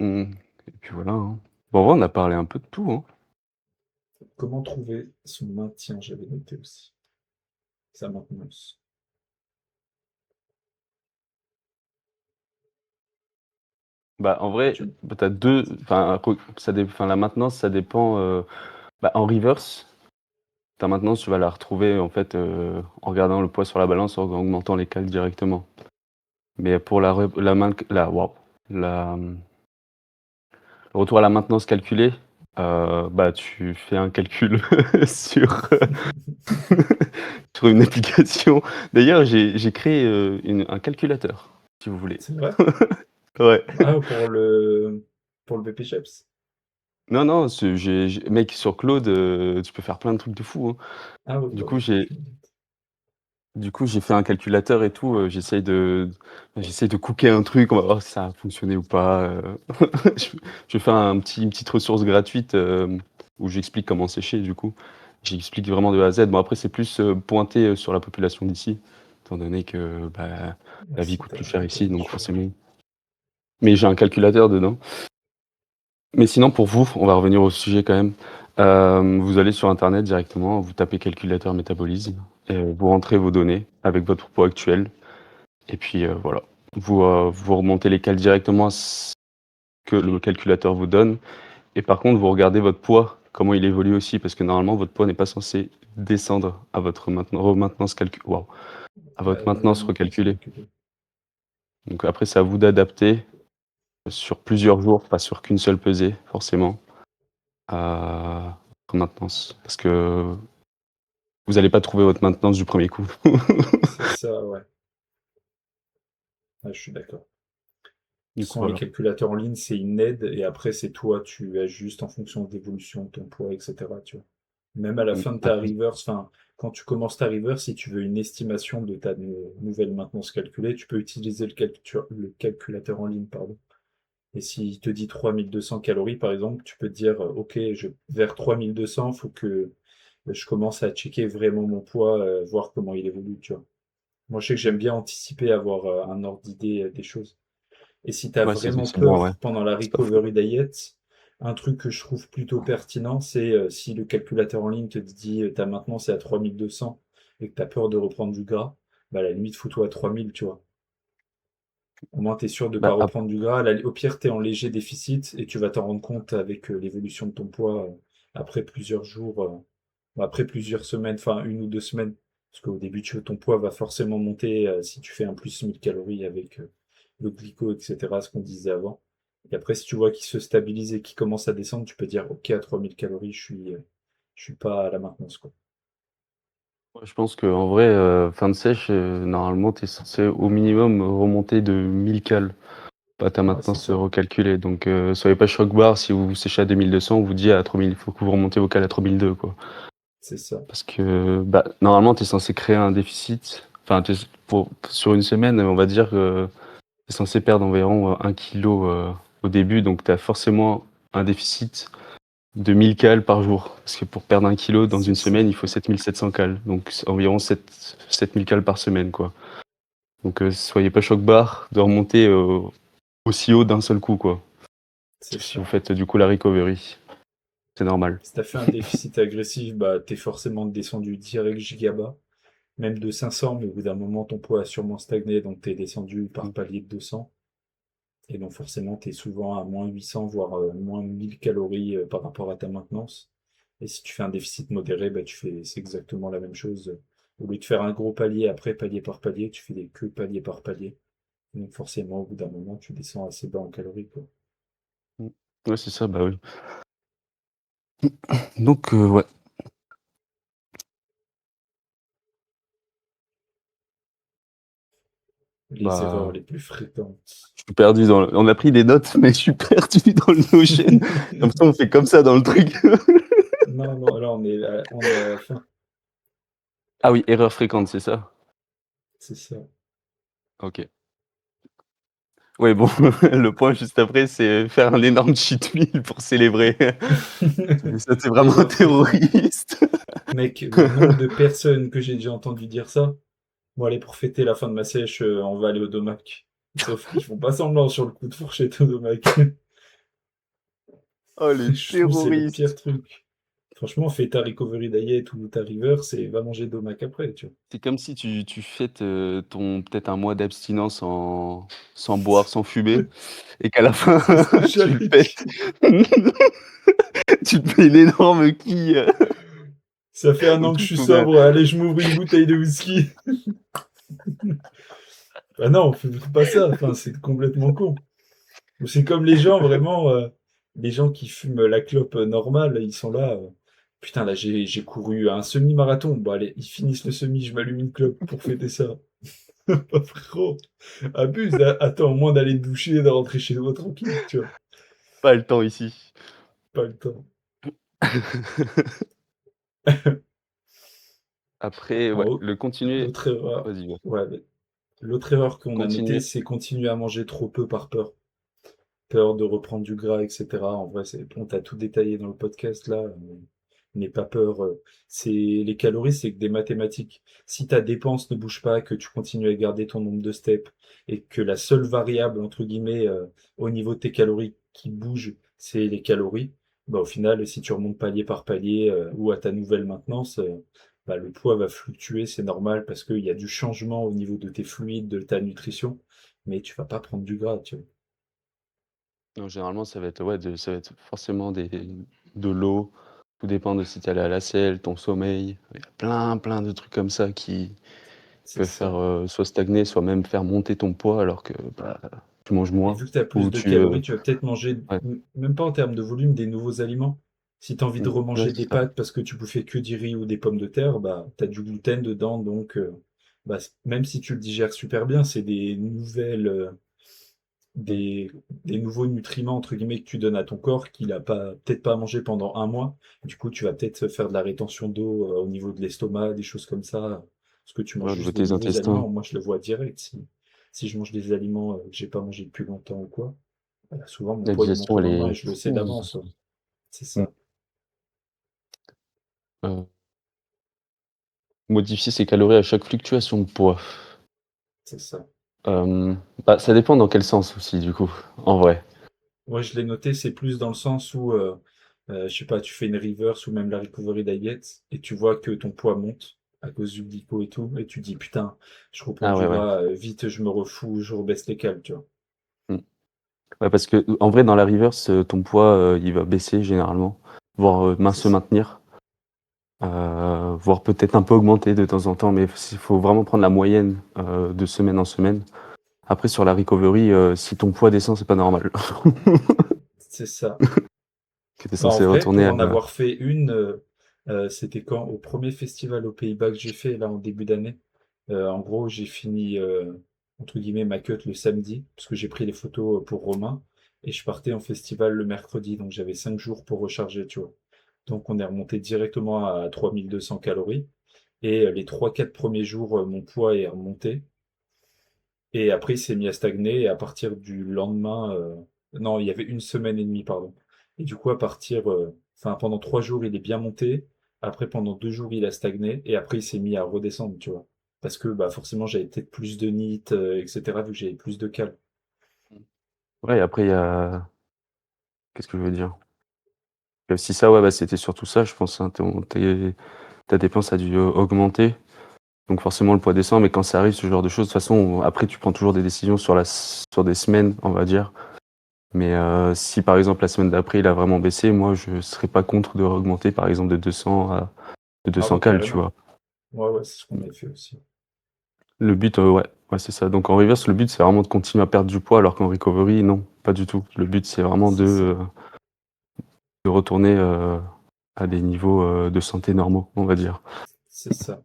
S1: Et puis voilà, hein. Bon, en vrai, on a parlé un peu de tout, hein.
S2: Comment trouver son maintien, j'avais noté aussi. Sa maintenance.
S1: Bah, en vrai,
S2: Tu-
S1: bah, t'as deux. Enfin, enfin, la maintenance, ça dépend. Bah, en reverse, ta maintenance, tu vas la retrouver en fait en regardant le poids sur la balance, en augmentant les cales directement. Mais pour waouh, le retour à la maintenance calculée, bah, tu fais un calcul sur, sur une application. D'ailleurs, j'ai créé un calculateur, si vous voulez.
S2: C'est vrai?
S1: Ouais.
S2: Ah, pour le BP Sheps.
S1: Non, non, mec, sur Claude, tu peux faire plein de trucs de fou, hein.
S2: Ah ouais,
S1: Du coup,
S2: pardon.
S1: j'ai Du coup, j'ai fait un calculateur et tout, j'essaye de cooker un truc, on va voir si ça a fonctionné ou pas, Je je fais une petite ressource gratuite, où j'explique comment sécher du coup. J'explique vraiment de A à Z. Bon après c'est plus, pointé, sur la population d'ici, étant donné que, bah,
S2: Ouais,
S1: la vie
S2: si
S1: coûte
S2: t'as
S1: plus cher
S2: t'as
S1: ici,
S2: pas le
S1: donc
S2: choix.
S1: forcément. Mais j'ai un calculateur dedans. Mais sinon pour vous, on va revenir au sujet quand même. Vous allez sur internet directement, vous tapez calculateur métabolisme et vous rentrez vos données avec votre poids actuel. Et puis voilà, vous remontez les cales directement à ce que le calculateur vous donne. Et par contre, vous regardez votre poids, comment il évolue aussi, parce que normalement, votre poids n'est pas censé descendre à votre maintenance à votre
S2: Ouais, la
S1: maintenance
S2: maintenance
S1: recalculée.
S2: calculée.
S1: Donc après, c'est à vous d'adapter sur plusieurs jours, pas sur qu'une seule pesée, forcément, à votre maintenance. Parce que vous n'allez pas trouver votre maintenance du premier coup.
S2: C'est ça, ouais. Ah, je suis d'accord.
S1: Du coup,
S2: Sans les
S1: voilà.
S2: calculateurs en ligne, c'est une aide et après, c'est toi, tu ajustes en fonction de l'évolution de ton poids, etc. Tu vois. Même à la
S1: Mm.
S2: fin de ta
S1: Après,
S2: reverse, enfin, quand tu commences ta reverse, si tu veux une estimation de ta nouvelle maintenance calculée, tu peux utiliser le calculateur en ligne, pardon. Et s'il te dit 3200 calories, par exemple, tu peux te dire, OK, vers 3200, faut que je commence à checker vraiment mon poids, voir comment il évolue, tu vois. Moi, je sais que j'aime bien anticiper, avoir un ordre d'idée des choses. Et si tu as
S1: ouais,
S2: vraiment
S1: c'est bien, ouais.
S2: peur pendant la
S1: C'est pas faux.
S2: recovery diet, un truc que je trouve plutôt pertinent, c'est si le calculateur en ligne te dit ta maintenance est à 3200 et que tu as peur de reprendre du gras, bah à la limite, fous-toi à 3000, tu vois. Au moins, tu es sûr de ne pas
S1: Bah,
S2: reprendre du gras. Au pire, tu es en léger déficit et tu vas t'en rendre compte avec l'évolution de ton poids après plusieurs jours, après plusieurs semaines, enfin 1 ou 2 semaines. Parce qu'au début, ton poids va forcément monter si tu fais un plus 1000 calories avec le glyco, etc., ce qu'on disait avant. Et après, si tu vois qu'il se stabilise et qu'il commence à descendre, tu peux dire, OK, à 3000 calories, je suis pas à la maintenance, quoi.
S1: ouais, je pense qu'en vrai, fin de sèche, normalement, tu es censé au minimum remonter de 1000 cales. Pas ta
S2: Ouais, c'est
S1: maintenance
S2: ça.
S1: recalculée. Donc, soyez pas choc barre si vous séchez à 2200, on vous dit à 3000, il faut que vous remontez vos cales à 3002, quoi.
S2: C'est ça.
S1: Parce que bah, normalement, tu es censé créer un déficit. Enfin, sur une semaine, on va dire que tu es censé perdre environ 1 kilo au début. Donc, tu as forcément un déficit de 1000 cales par jour. Parce que pour perdre 1 kilo dans
S2: C'est
S1: une
S2: ça.
S1: semaine, il faut 7700 cales. Donc, c'est environ 7000 cales par semaine, quoi. Donc, soyez pas choc barre de remonter aussi haut d'un seul coup, quoi.
S2: C'est
S1: Si vous
S2: ça.
S1: faites du coup la recovery, c'est normal.
S2: Si tu as fait un déficit agressif, bah, tu es forcément descendu direct gigabas, même de 500, mais au bout d'un moment, ton poids a sûrement stagné, donc tu es descendu par
S1: Mm.
S2: palier de 200. Et donc forcément, tu es souvent à moins 800, voire moins 1000 calories par rapport à ta maintenance. Et si tu fais un déficit modéré, bah, c'est exactement la même chose. Au lieu de faire un gros palier après palier par palier, tu fais des queues palier par palier. Donc forcément, au bout d'un moment, tu descends assez bas en calories, quoi.
S1: Mm. Ouais, c'est ça, bah oui. Donc, ouais.
S2: Les erreurs
S1: Bah,
S2: les plus fréquentes.
S1: je suis perdu on a pris des notes, mais je suis perdu dans le Notion. Comme ça, on fait comme ça dans le truc.
S2: Non, non, là on est à la fin,
S1: Ah oui, erreur fréquente, c'est ça?
S2: c'est ça.
S1: OK. Ouais, bon, le point juste après, c'est faire un énorme cheat meal pour célébrer. Mais ça, c'est vraiment
S2: Erreur fréquente.
S1: terroriste.
S2: Mec, le nombre de personnes que j'ai déjà entendu dire ça, bon allez, pour fêter la fin de ma sèche, on va aller au domac. Sauf qu'ils font pas semblant sur le coup de fourchette au domac.
S1: Oh, les
S2: Je trouve que c'est le pire
S1: terroristes.
S2: truc. Franchement, fais ta recovery diet ou ta reverse et va manger domac après, tu vois.
S1: C'est comme si tu fêtes ton peut-être un mois d'abstinence sans boire, sans fumer, et qu'à la fin,
S2: C'est ce que
S1: tu le
S2: j'allais
S1: fêtes.
S2: dire.
S1: Tu te fais une énorme quille
S2: Ça fait un
S1: au
S2: an que je
S1: truc
S2: suis
S1: tout bas.
S2: sobre, allez, je m'ouvre une bouteille de whisky. Bah non, fais pas ça, enfin, c'est complètement con. C'est comme les gens, vraiment, les gens qui fument la clope normale, ils sont là. Putain, là, j'ai couru un semi-marathon. Bon, allez, ils finissent le semi, je m'allume une clope pour fêter ça. Pas frérot, abuse, attends au moins d'aller te doucher et de rentrer chez toi tranquille, tu vois.
S1: Pas le temps ici.
S2: Pas le temps.
S1: Après,
S2: En
S1: ouais,
S2: haut,
S1: le continuer.
S2: l'autre erreur,
S1: Vas-y, ouais.
S2: ouais, l'autre erreur qu'on a notée,
S1: Continuer.
S2: c'est continuer à manger trop peu par peur. Peur de reprendre du gras, etc. En vrai, on t'a tout détaillé dans le podcast là. N'aie pas peur. Les calories, c'est que des mathématiques. Si ta dépense ne bouge pas, que tu continues à garder ton nombre de steps et que la seule variable entre guillemets au niveau de tes calories qui bouge, c'est les calories. Bah, au final, si tu remontes palier par palier ou à ta nouvelle maintenance, bah, le poids va fluctuer, c'est normal parce qu'il y a du changement au niveau de tes fluides, de ta nutrition, mais tu vas pas prendre du gras, tu vois.
S1: Non, généralement, ça va être, ouais, ça va être forcément de l'eau. Tout dépend de si tu es allé à la selle, ton sommeil. Il y a plein de trucs comme ça qui
S2: C'est
S1: peuvent faire
S2: ça.
S1: soit stagner, soit même faire monter ton poids alors que bah, tu manges
S2: Et
S1: moins.
S2: vu que tu as plus
S1: Ou
S2: de
S1: tu.
S2: calories, tu vas peut-être manger,
S1: Ouais,
S2: même pas en termes de volume, des nouveaux aliments. Si tu as envie de
S1: ouais,
S2: remanger
S1: c'est
S2: des
S1: ça.
S2: pâtes parce que tu bouffais que du riz ou des pommes de terre, bah, tu as du gluten dedans. Donc, bah, même si tu le digères super bien, c'est des nouvelles des, des nouveaux nutriments, entre guillemets, que tu donnes à ton corps qu'il a pas, peut-être pas mangé pendant un mois. Du coup, tu vas peut-être faire de la rétention d'eau au niveau de l'estomac, des choses comme ça. Parce que tu
S1: Ouais,
S2: manges
S1: au niveau
S2: juste
S1: de
S2: des
S1: tes
S2: nouveaux
S1: intestins.
S2: aliments. Moi, je le vois direct. Si je mange des aliments que j'ai pas mangé depuis longtemps ou quoi, bah, souvent mon
S1: La
S2: poids il monte
S1: digestion,
S2: le
S1: elle
S2: lendemain
S1: est
S2: et je le sais d'avance. Ouais. C'est
S1: Mm.
S2: ça.
S1: Euh, modifier ses calories à chaque fluctuation de poids.
S2: C'est ça.
S1: Euh, bah, ça dépend dans quel sens aussi, du coup, en vrai.
S2: Moi, je l'ai noté, c'est plus dans le sens où, je sais pas, tu fais une reverse ou même la recovery diet et tu vois que ton poids monte à cause du glyco et tout, et tu dis putain, je reprends
S1: Ah
S2: du
S1: ouais, ouais.
S2: gras, vite, je me refous, je rebaisse les cales, tu vois.
S1: Mm. Ouais, parce que en vrai, dans la reverse, ton poids, il va baisser généralement, voire
S2: C'est
S1: se
S2: ça.
S1: maintenir, voire peut-être un peu augmenter de temps en temps, mais il faut vraiment prendre la moyenne de semaine en semaine. Après, sur la recovery, si ton poids descend, c'est pas normal.
S2: C'est ça.
S1: Que t'es
S2: Bah, en
S1: censé
S2: vrai,
S1: retourner
S2: pour
S1: à...
S2: en avoir fait une, c'était quand? Au premier festival aux Pays-Bas que j'ai fait, là, en début d'année. En gros, j'ai fini, entre guillemets, ma cut le samedi, parce que j'ai pris les photos pour Romain, et je partais en festival le mercredi, donc j'avais 5 jours pour recharger, tu vois. Donc on est remonté directement à 3200 calories, et les 3, 4 premiers jours, mon poids est remonté, et après il s'est mis à stagner, et à partir du lendemain, non, il y avait une semaine et demie, pardon. Et du coup, enfin, pendant 3 jours, il est bien monté, après pendant 2 jours, il a stagné, et après il s'est mis à redescendre, tu vois. Parce que bah, forcément, j'avais peut-être plus de NEAT, etc., vu que j'avais plus de cales.
S1: Ouais, et après, il y a... Qu'est-ce que je veux dire? Il y a aussi ça, ouais, bah, c'était surtout ça, je pense, hein, ta dépense a dû augmenter. Donc forcément, le poids descend, mais quand ça arrive, ce genre de choses, de toute façon, après, tu prends toujours des décisions sur des semaines, on va dire. Mais si par exemple la semaine d'après, il a vraiment baissé, moi, je serais pas contre de augmenter, par exemple, de
S2: Ah
S1: 200
S2: ouais,
S1: cales, tu
S2: carrément.
S1: vois.
S2: Ouais, ouais, c'est ce qu'on a fait aussi.
S1: Le but, ouais, ouais, c'est ça. Donc en reverse, le but, c'est vraiment de continuer à perdre du poids, alors qu'en recovery, non, pas du tout. Le but, c'est vraiment
S2: C'est ça.
S1: de retourner à des niveaux de santé normaux, on va dire.
S2: C'est ça.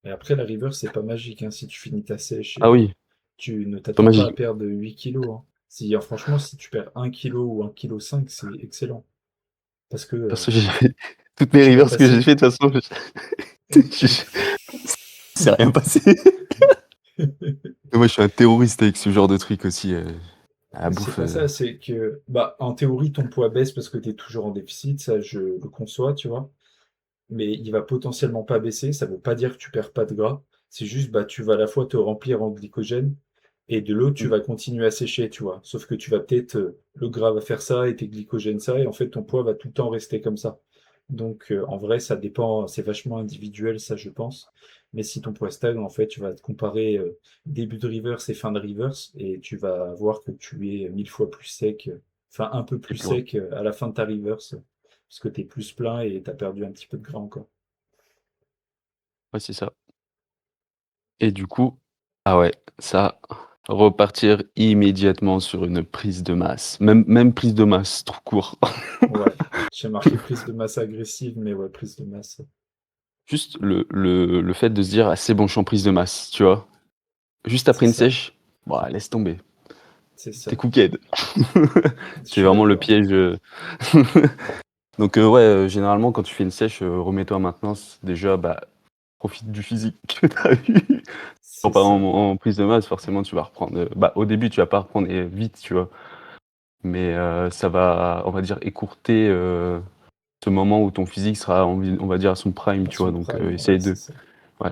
S2: Et après, la river, c'est pas magique, hein. Si tu finis ta sèche,
S1: Ah oui,
S2: tu ne t'attends pas à
S1: magique.
S2: perdre 8 kilos, hein. Si, franchement, si tu perds 1 kilo ou 1,5 kg, c'est excellent. Parce que
S1: Perso, j'ai fait toutes mes
S2: je suis même
S1: reverse que j'ai
S2: passé.
S1: fait, de toute façon, c'est rien passé. Mais moi, je suis un terroriste avec ce genre de truc aussi. À la
S2: C'est
S1: bouffe.
S2: pas ça, c'est que, bah, en théorie, ton poids baisse parce que tu es toujours en déficit, ça je le conçois, tu vois. Mais il va potentiellement pas baisser, ça veut pas dire que tu perds pas de gras. C'est juste, bah, tu vas à la fois te remplir en glycogène et de l'autre, tu
S1: Mm.
S2: vas continuer à sécher, tu vois. Sauf que tu vas peut-être, le gras va faire ça et tes glycogènes ça, et en fait, ton poids va tout le temps rester comme ça. Donc, en vrai, ça dépend, c'est vachement individuel, ça, je pense. Mais si ton poids stagne, en fait, tu vas te comparer début de reverse et fin de reverse, et tu vas voir que tu es 1000 fois plus sec, enfin un peu
S1: Et
S2: plus
S1: puis, ouais,
S2: sec à la fin de ta reverse, parce que tu es plus plein et tu as perdu un petit peu de gras encore.
S1: ouais, c'est ça. Et du coup, ah ouais, ça, repartir immédiatement sur une prise de masse. Même prise de masse, trop court.
S2: Ouais, j'ai marqué prise de masse agressive, mais ouais, prise de masse,
S1: Juste le fait de se dire, ah, c'est bon, je suis en prise de masse, tu vois. Juste
S2: c'est
S1: après une
S2: ça,
S1: sèche, bah, laisse tomber.
S2: c'est
S1: T'es
S2: ça.
S1: cooked.
S2: Je
S1: C'est
S2: suis
S1: vraiment le
S2: d'accord.
S1: piège. Donc, ouais, généralement, quand tu fais une sèche, remets-toi en maintenance. Déjà, bah, profite du physique que t'as eu.
S2: C'est
S1: Pas
S2: ça.
S1: en prise de masse, forcément, tu vas reprendre. Bah, au début, tu vas pas reprendre vite, tu vois. Mais ça va, on va dire, écourter ce moment où ton physique sera, on va dire, à son prime,
S2: À
S1: tu vois.
S2: son
S1: Donc,
S2: prime, ouais,
S1: essaye
S2: c'est
S1: de.
S2: ça.
S1: Ouais.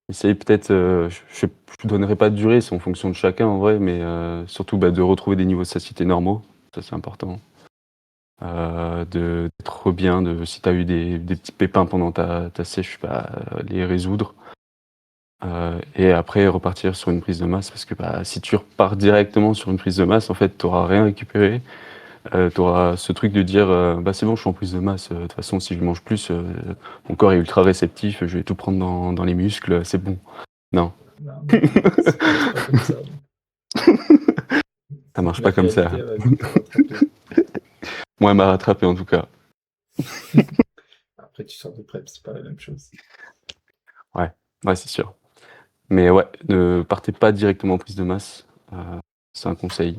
S1: Essaye peut-être. Je donnerai pas de durée, c'est en fonction de chacun, en vrai. Mais surtout, bah, de retrouver des niveaux de satiété normaux. Ça, c'est important. D'être bien, si tu as eu des petits pépins pendant ta sèche, bah, les résoudre. Et après repartir sur une prise de masse parce que bah, si tu repars directement sur une prise de masse, en fait, tu n'auras rien récupéré. Tu auras ce truc de dire bah, c'est bon, je suis en prise de masse. De toute façon, si je mange plus, mon corps est ultra réceptif, je vais tout prendre dans les muscles, c'est bon. Non,
S2: Non, non, non, ça passe pas comme ça.
S1: ça marche
S2: La
S1: pas comme
S2: réalité,
S1: ça.
S2: elle va vite te rattraper.
S1: Moi, elle m'a rattrapé en tout cas.
S2: Après, tu sors de prep, c'est pas la même chose.
S1: Ouais, ouais, c'est sûr. Mais ouais, ne partez pas directement en prise de masse. C'est un conseil.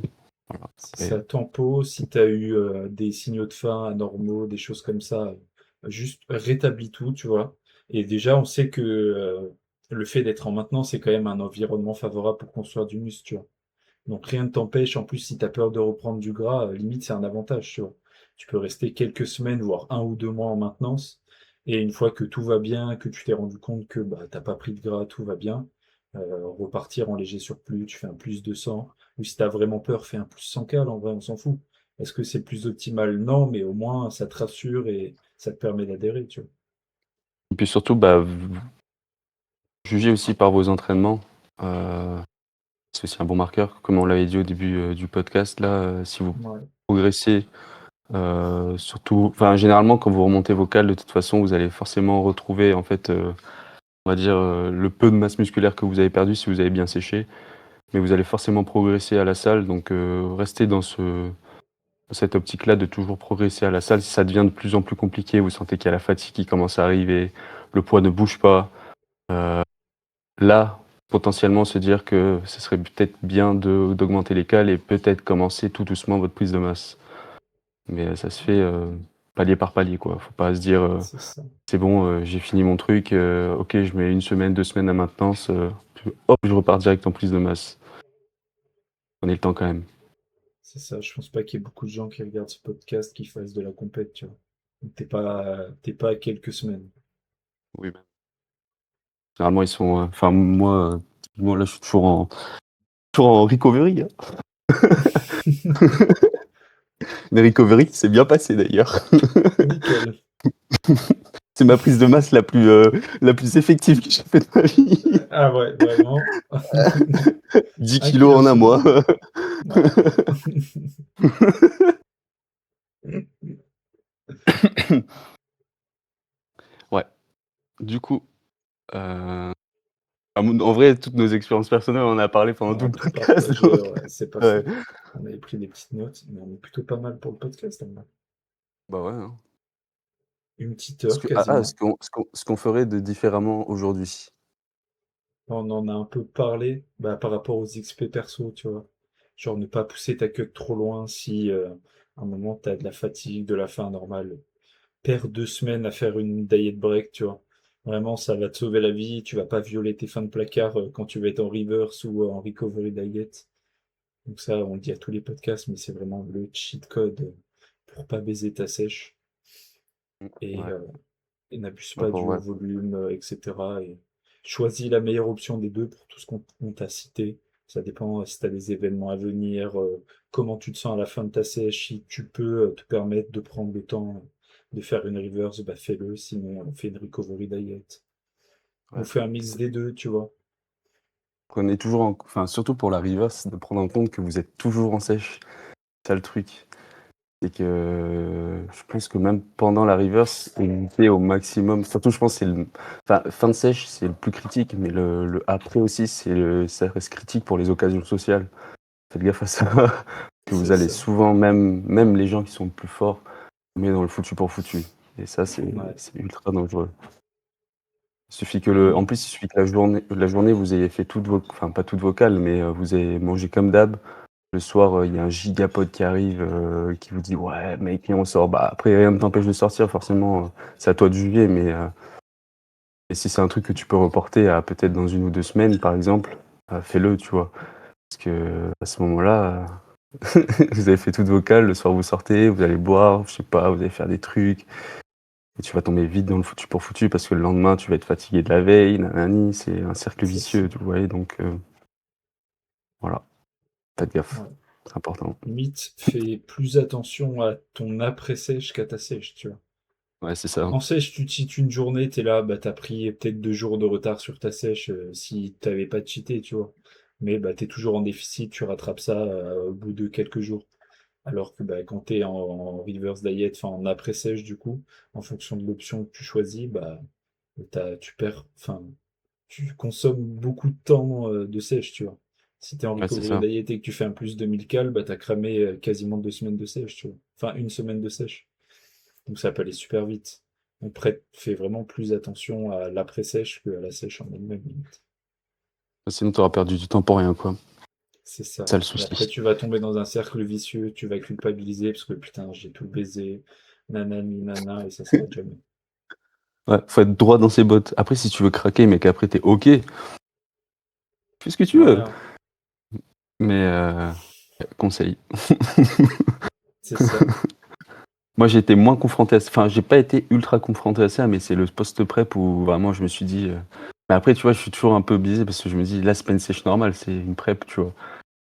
S1: Voilà.
S2: Si
S1: Après,
S2: ça tempo, si tu as eu des signaux de faim anormaux, des choses comme ça, juste rétablis tout, tu vois. Et déjà, on sait que le fait d'être en maintenance, c'est quand même un environnement favorable pour construire du muscle, tu vois. Donc rien ne t'empêche, en plus, si tu as peur de reprendre du gras, limite, c'est un avantage, tu vois. Tu peux rester quelques semaines, voire 1 ou 2 mois en maintenance. Et une fois que tout va bien, que tu t'es rendu compte que bah, t'as pas pris de gras, tout va bien, repartir en léger surplus, tu fais un plus 200. Ou si tu as vraiment peur, fais un plus 100 cal, en vrai, on s'en fout. Est-ce que c'est plus optimal? Non, mais au moins, ça te rassure et ça te permet d'adhérer, tu vois.
S1: et puis surtout, bah, jugez aussi par vos entraînements. Euh, c'est aussi un bon marqueur. Comme on l'avait dit au début du podcast, là, si vous
S2: Ouais,
S1: progressez, surtout, enfin, généralement, quand vous remontez vos cales, de toute façon, vous allez forcément retrouver, en fait, on va dire, le peu de masse musculaire que vous avez perdu si vous avez bien séché. Mais vous allez forcément progresser à la salle, donc restez dans cette optique-là de toujours progresser à la salle. Si ça devient de plus en plus compliqué, vous sentez qu'il y a la fatigue qui commence à arriver, le poids ne bouge pas, là, potentiellement se dire que ce serait peut-être bien d'augmenter les cales et peut-être commencer tout doucement votre prise de masse. Mais ça se fait palier par palier, quoi. Faut pas se dire
S2: c'est ça.
S1: c'est bon, j'ai fini mon truc, ok, je mets 1 semaine, 2 semaines à maintenance, hop, je repars direct en prise de masse. Prenez le temps quand même.
S2: C'est ça. Je pense pas qu'il y ait beaucoup de gens qui regardent ce podcast qui fassent de la compète, tu vois. Donc, t'es pas à quelques semaines.
S1: Oui, ben. Généralement, ils sont. Enfin, moi, là, je suis toujours en recovery, hein. Mais recovery, c'est bien passé d'ailleurs.
S2: Nickel.
S1: C'est ma prise de masse la plus effective que j'ai faite de ma vie.
S2: Ah ouais, vraiment.
S1: 10
S2: Un
S1: kilos
S2: kilo
S1: en un mois.
S2: semaine. Ouais.
S1: Ouais. Du coup, en vrai, toutes nos expériences personnelles, on en a parlé pendant
S2: On
S1: tout
S2: a
S1: le
S2: tout
S1: podcast.
S2: partagé,
S1: Donc,
S2: ouais, c'est pas
S1: ouais.
S2: faux. On avait pris des petites notes, mais on est plutôt pas mal pour le podcast, en vrai.
S1: Bah ouais, hein.
S2: Une petite heure
S1: Ce
S2: quasiment.
S1: qu'on ferait de différemment aujourd'hui.
S2: On en a un peu parlé bah, par rapport aux XP perso, tu vois. Genre ne pas pousser ta queue trop loin si à un moment t'as de la fatigue, de la faim normale. Perds 2 semaines à faire une diet break, tu vois. Vraiment, ça va te sauver la vie. Tu vas pas violer tes fins de placard quand tu vas être en reverse ou en recovery diet. Donc ça, on le dit à tous les podcasts, mais c'est vraiment le cheat code pour pas baiser ta sèche. Et
S1: Ouais.
S2: n'abuse
S1: Bah,
S2: pas
S1: pour
S2: du haut
S1: vrai.
S2: volume, etc. Et choisis la meilleure option des deux pour tout ce qu'on t'a cité. Ça dépend si tu as des événements à venir, comment tu te sens à la fin de ta sèche. Si tu peux te permettre de prendre le temps de faire une reverse, bah fais-le. Sinon, on fait une recovery diet. On
S1: Ouais.
S2: fait un mix des deux, tu vois.
S1: Prenez toujours enfin, surtout pour la reverse, de prendre en compte que vous êtes toujours en sèche. C'est ça le truc. C'est que je pense que même pendant la reverse, éviter au maximum. Surtout, je pense que enfin, fin de sèche, c'est le plus critique, mais le après aussi, ça reste critique pour les occasions sociales. Faites gaffe à ça, que vous
S2: C'est
S1: allez
S2: ça.
S1: souvent, même les gens qui sont le plus forts, mais dans le foutu pour foutu. Et ça,
S2: Ouais.
S1: c'est ultra dangereux. Il suffit en
S2: Et
S1: plus, il suffit que la journée, vous ayez fait enfin, pas toutes vos cales, mais vous avez mangé comme d'hab. Le soir, il y a un gigapod qui arrive, qui vous dit ouais mec, viens, on sort. Bah après, rien ne t'empêche de sortir, forcément, c'est à toi de juger, mais et si c'est un truc que tu peux reporter à peut-être dans 1 ou 2 semaines, par exemple, fais-le, tu vois. Parce que à ce moment-là, vous avez fait toutes vos cales, le soir vous sortez, vous allez boire, je sais pas, vous allez faire des trucs, et tu vas tomber vite dans le foutu pour foutu parce que le lendemain tu vas être fatigué de la veille, nanani, c'est un cercle
S2: c'est ça.
S1: vicieux, tu vois, donc voilà, faites gaffe,
S2: Ouais.
S1: c'est important.
S2: Limite, fais plus attention à ton après-sèche qu'à ta sèche, tu vois.
S1: Ouais, c'est ça.
S2: En sèche, tu cheats une journée, t'es là, bah t'as pris peut-être 2 jours de retard sur ta sèche si t'avais pas cheaté, tu vois. Mais bah t'es toujours en déficit, tu rattrapes ça au bout de quelques jours. Alors que bah, quand t'es en reverse diet, enfin en après-sèche du coup, en fonction de l'option que tu choisis, bah tu perds, enfin tu consommes beaucoup de temps de sèche, tu vois. Si t'es en
S1: Ouais, c'est
S2: recovery
S1: ça.
S2: diet et que tu fais un plus de 1000 cales, bah t'as cramé quasiment 2 semaines de sèche, tu vois. Enfin 1 semaine de sèche. Donc ça peut aller super vite. On fait vraiment plus attention à l'après-sèche qu'à la sèche en elle-même, limite.
S1: Sinon, tu auras perdu du temps pour rien, quoi.
S2: C'est ça.
S1: C'est ça le
S2: Et après,
S1: souci.
S2: tu vas tomber dans un cercle vicieux, tu vas culpabiliser parce que putain, j'ai tout baisé, nanani, nana, et ça s'arrête jamais.
S1: Ouais, faut être droit dans ses bottes. Après, si tu veux craquer, mais qu'après t'es OK, fais ce que tu veux.
S2: Voilà,
S1: Mais conseil.
S2: c'est ça.
S1: Moi, j'ai été moins confronté à ça. Enfin, j'ai pas été ultra confronté à ça, mais c'est le post-prep où vraiment je me suis dit. Mais après, tu vois, je suis toujours un peu biaisé parce que je me dis, là, c'est pas une sèche normale, c'est une prep, tu vois.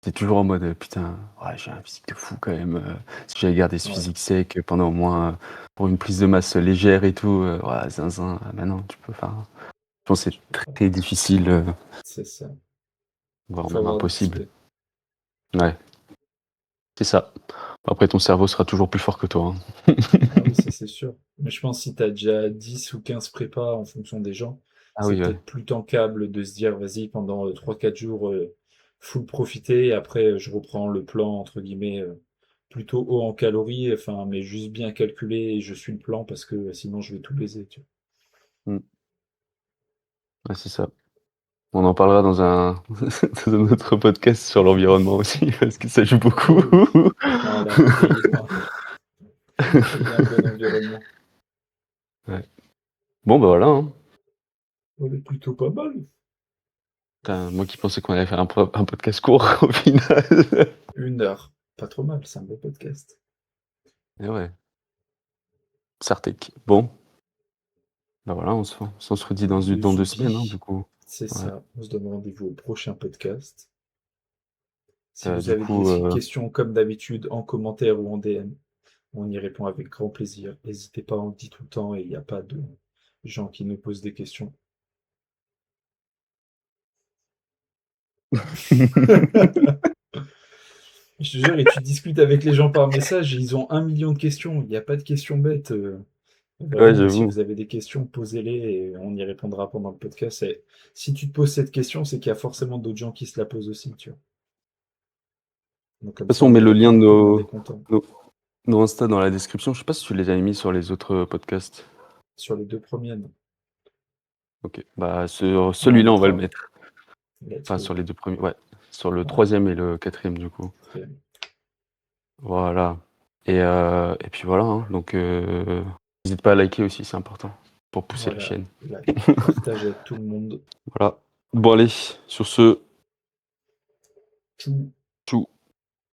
S1: T'es toujours en mode, putain, ouais, j'ai un physique de fou quand même. Si j'avais gardé ce
S2: Ouais,
S1: physique sec pendant au moins pour une prise de masse légère et tout, ouais, zinzin, maintenant, tu peux. Enfin, je pense que
S2: tu
S1: c'est
S2: peux pas.
S1: très difficile,
S2: C'est ça.
S1: voire
S2: Faut
S1: même
S2: avoir du
S1: impossible.
S2: spé.
S1: Ouais, c'est ça. Après, ton cerveau sera toujours plus fort que toi, hein.
S2: Ah oui, ça c'est sûr. Mais je pense que si tu as déjà 10 ou 15 prépas en fonction des gens,
S1: Ah
S2: c'est
S1: oui, ouais.
S2: peut-être plus tankable de se dire, vas-y, pendant 3-4 jours, full profiter, et après, je reprends le plan, entre guillemets, plutôt haut en calories, enfin, mais juste bien calculé, et je suis le plan parce que sinon je vais tout baiser, tu
S1: Mm. Ouais, c'est ça. On en parlera dans un, dans un autre podcast sur l'environnement aussi, parce que ça joue
S2: vois.
S1: beaucoup.
S2: Oh oui, voilà, il y a un bon environnement.
S1: Ouais. Bon, bah voilà, hein.
S2: On est plutôt pas mal.
S1: Putain, moi qui pensais qu'on allait faire un podcast court, au final.
S2: 1 heure, pas trop mal, c'est un beau podcast.
S1: Et ouais, Sartek. Bon, bah voilà, on se redit
S2: De
S1: dans 2 semaines, hein, du
S2: jeudi,
S1: coup.
S2: c'est
S1: Ouais.
S2: ça. On se donne rendez-vous au prochain podcast. Si vous
S1: Du
S2: avez
S1: coup,
S2: des questions comme d'habitude en commentaire ou en DM, on y répond avec grand plaisir. N'hésitez pas, on le dit tout le temps et il n'y a pas de gens qui nous posent des questions. Je te jure, et tu discutes avec les gens par message et ils ont 1 million de questions. Il n'y a pas de questions bêtes.
S1: ouais,
S2: Vraiment, si
S1: j'avoue.
S2: vous avez des questions, posez-les et on y répondra pendant le podcast. Et si tu te poses cette question, c'est qu'il y a forcément d'autres gens qui se la posent aussi, tu vois. Donc
S1: De
S2: comme
S1: toute
S2: ça,
S1: façon, on
S2: on
S1: met
S2: y
S1: le lien de
S2: répond et tout le monde est content.
S1: nos Insta dans la description. Je sais pas si tu les as mis sur les autres podcasts.
S2: Sur les 2 premiers, non.
S1: Ok, bah sur
S2: Mais on
S1: celui-là, on va le
S2: mettra, ouais.
S1: mettre.
S2: Let's
S1: Enfin,
S2: go.
S1: sur les 2 premiers, ouais. Sur le
S2: Ouais,
S1: 3e et le 4e, du coup.
S2: très bien.
S1: Voilà. Et puis voilà, hein. Donc, n'hésite pas à liker aussi, c'est important pour pousser la
S2: Voilà,
S1: chaîne.
S2: like, partage avec tout le monde.
S1: Voilà. Bon, allez, sur ce,
S2: Tout
S1: tchou.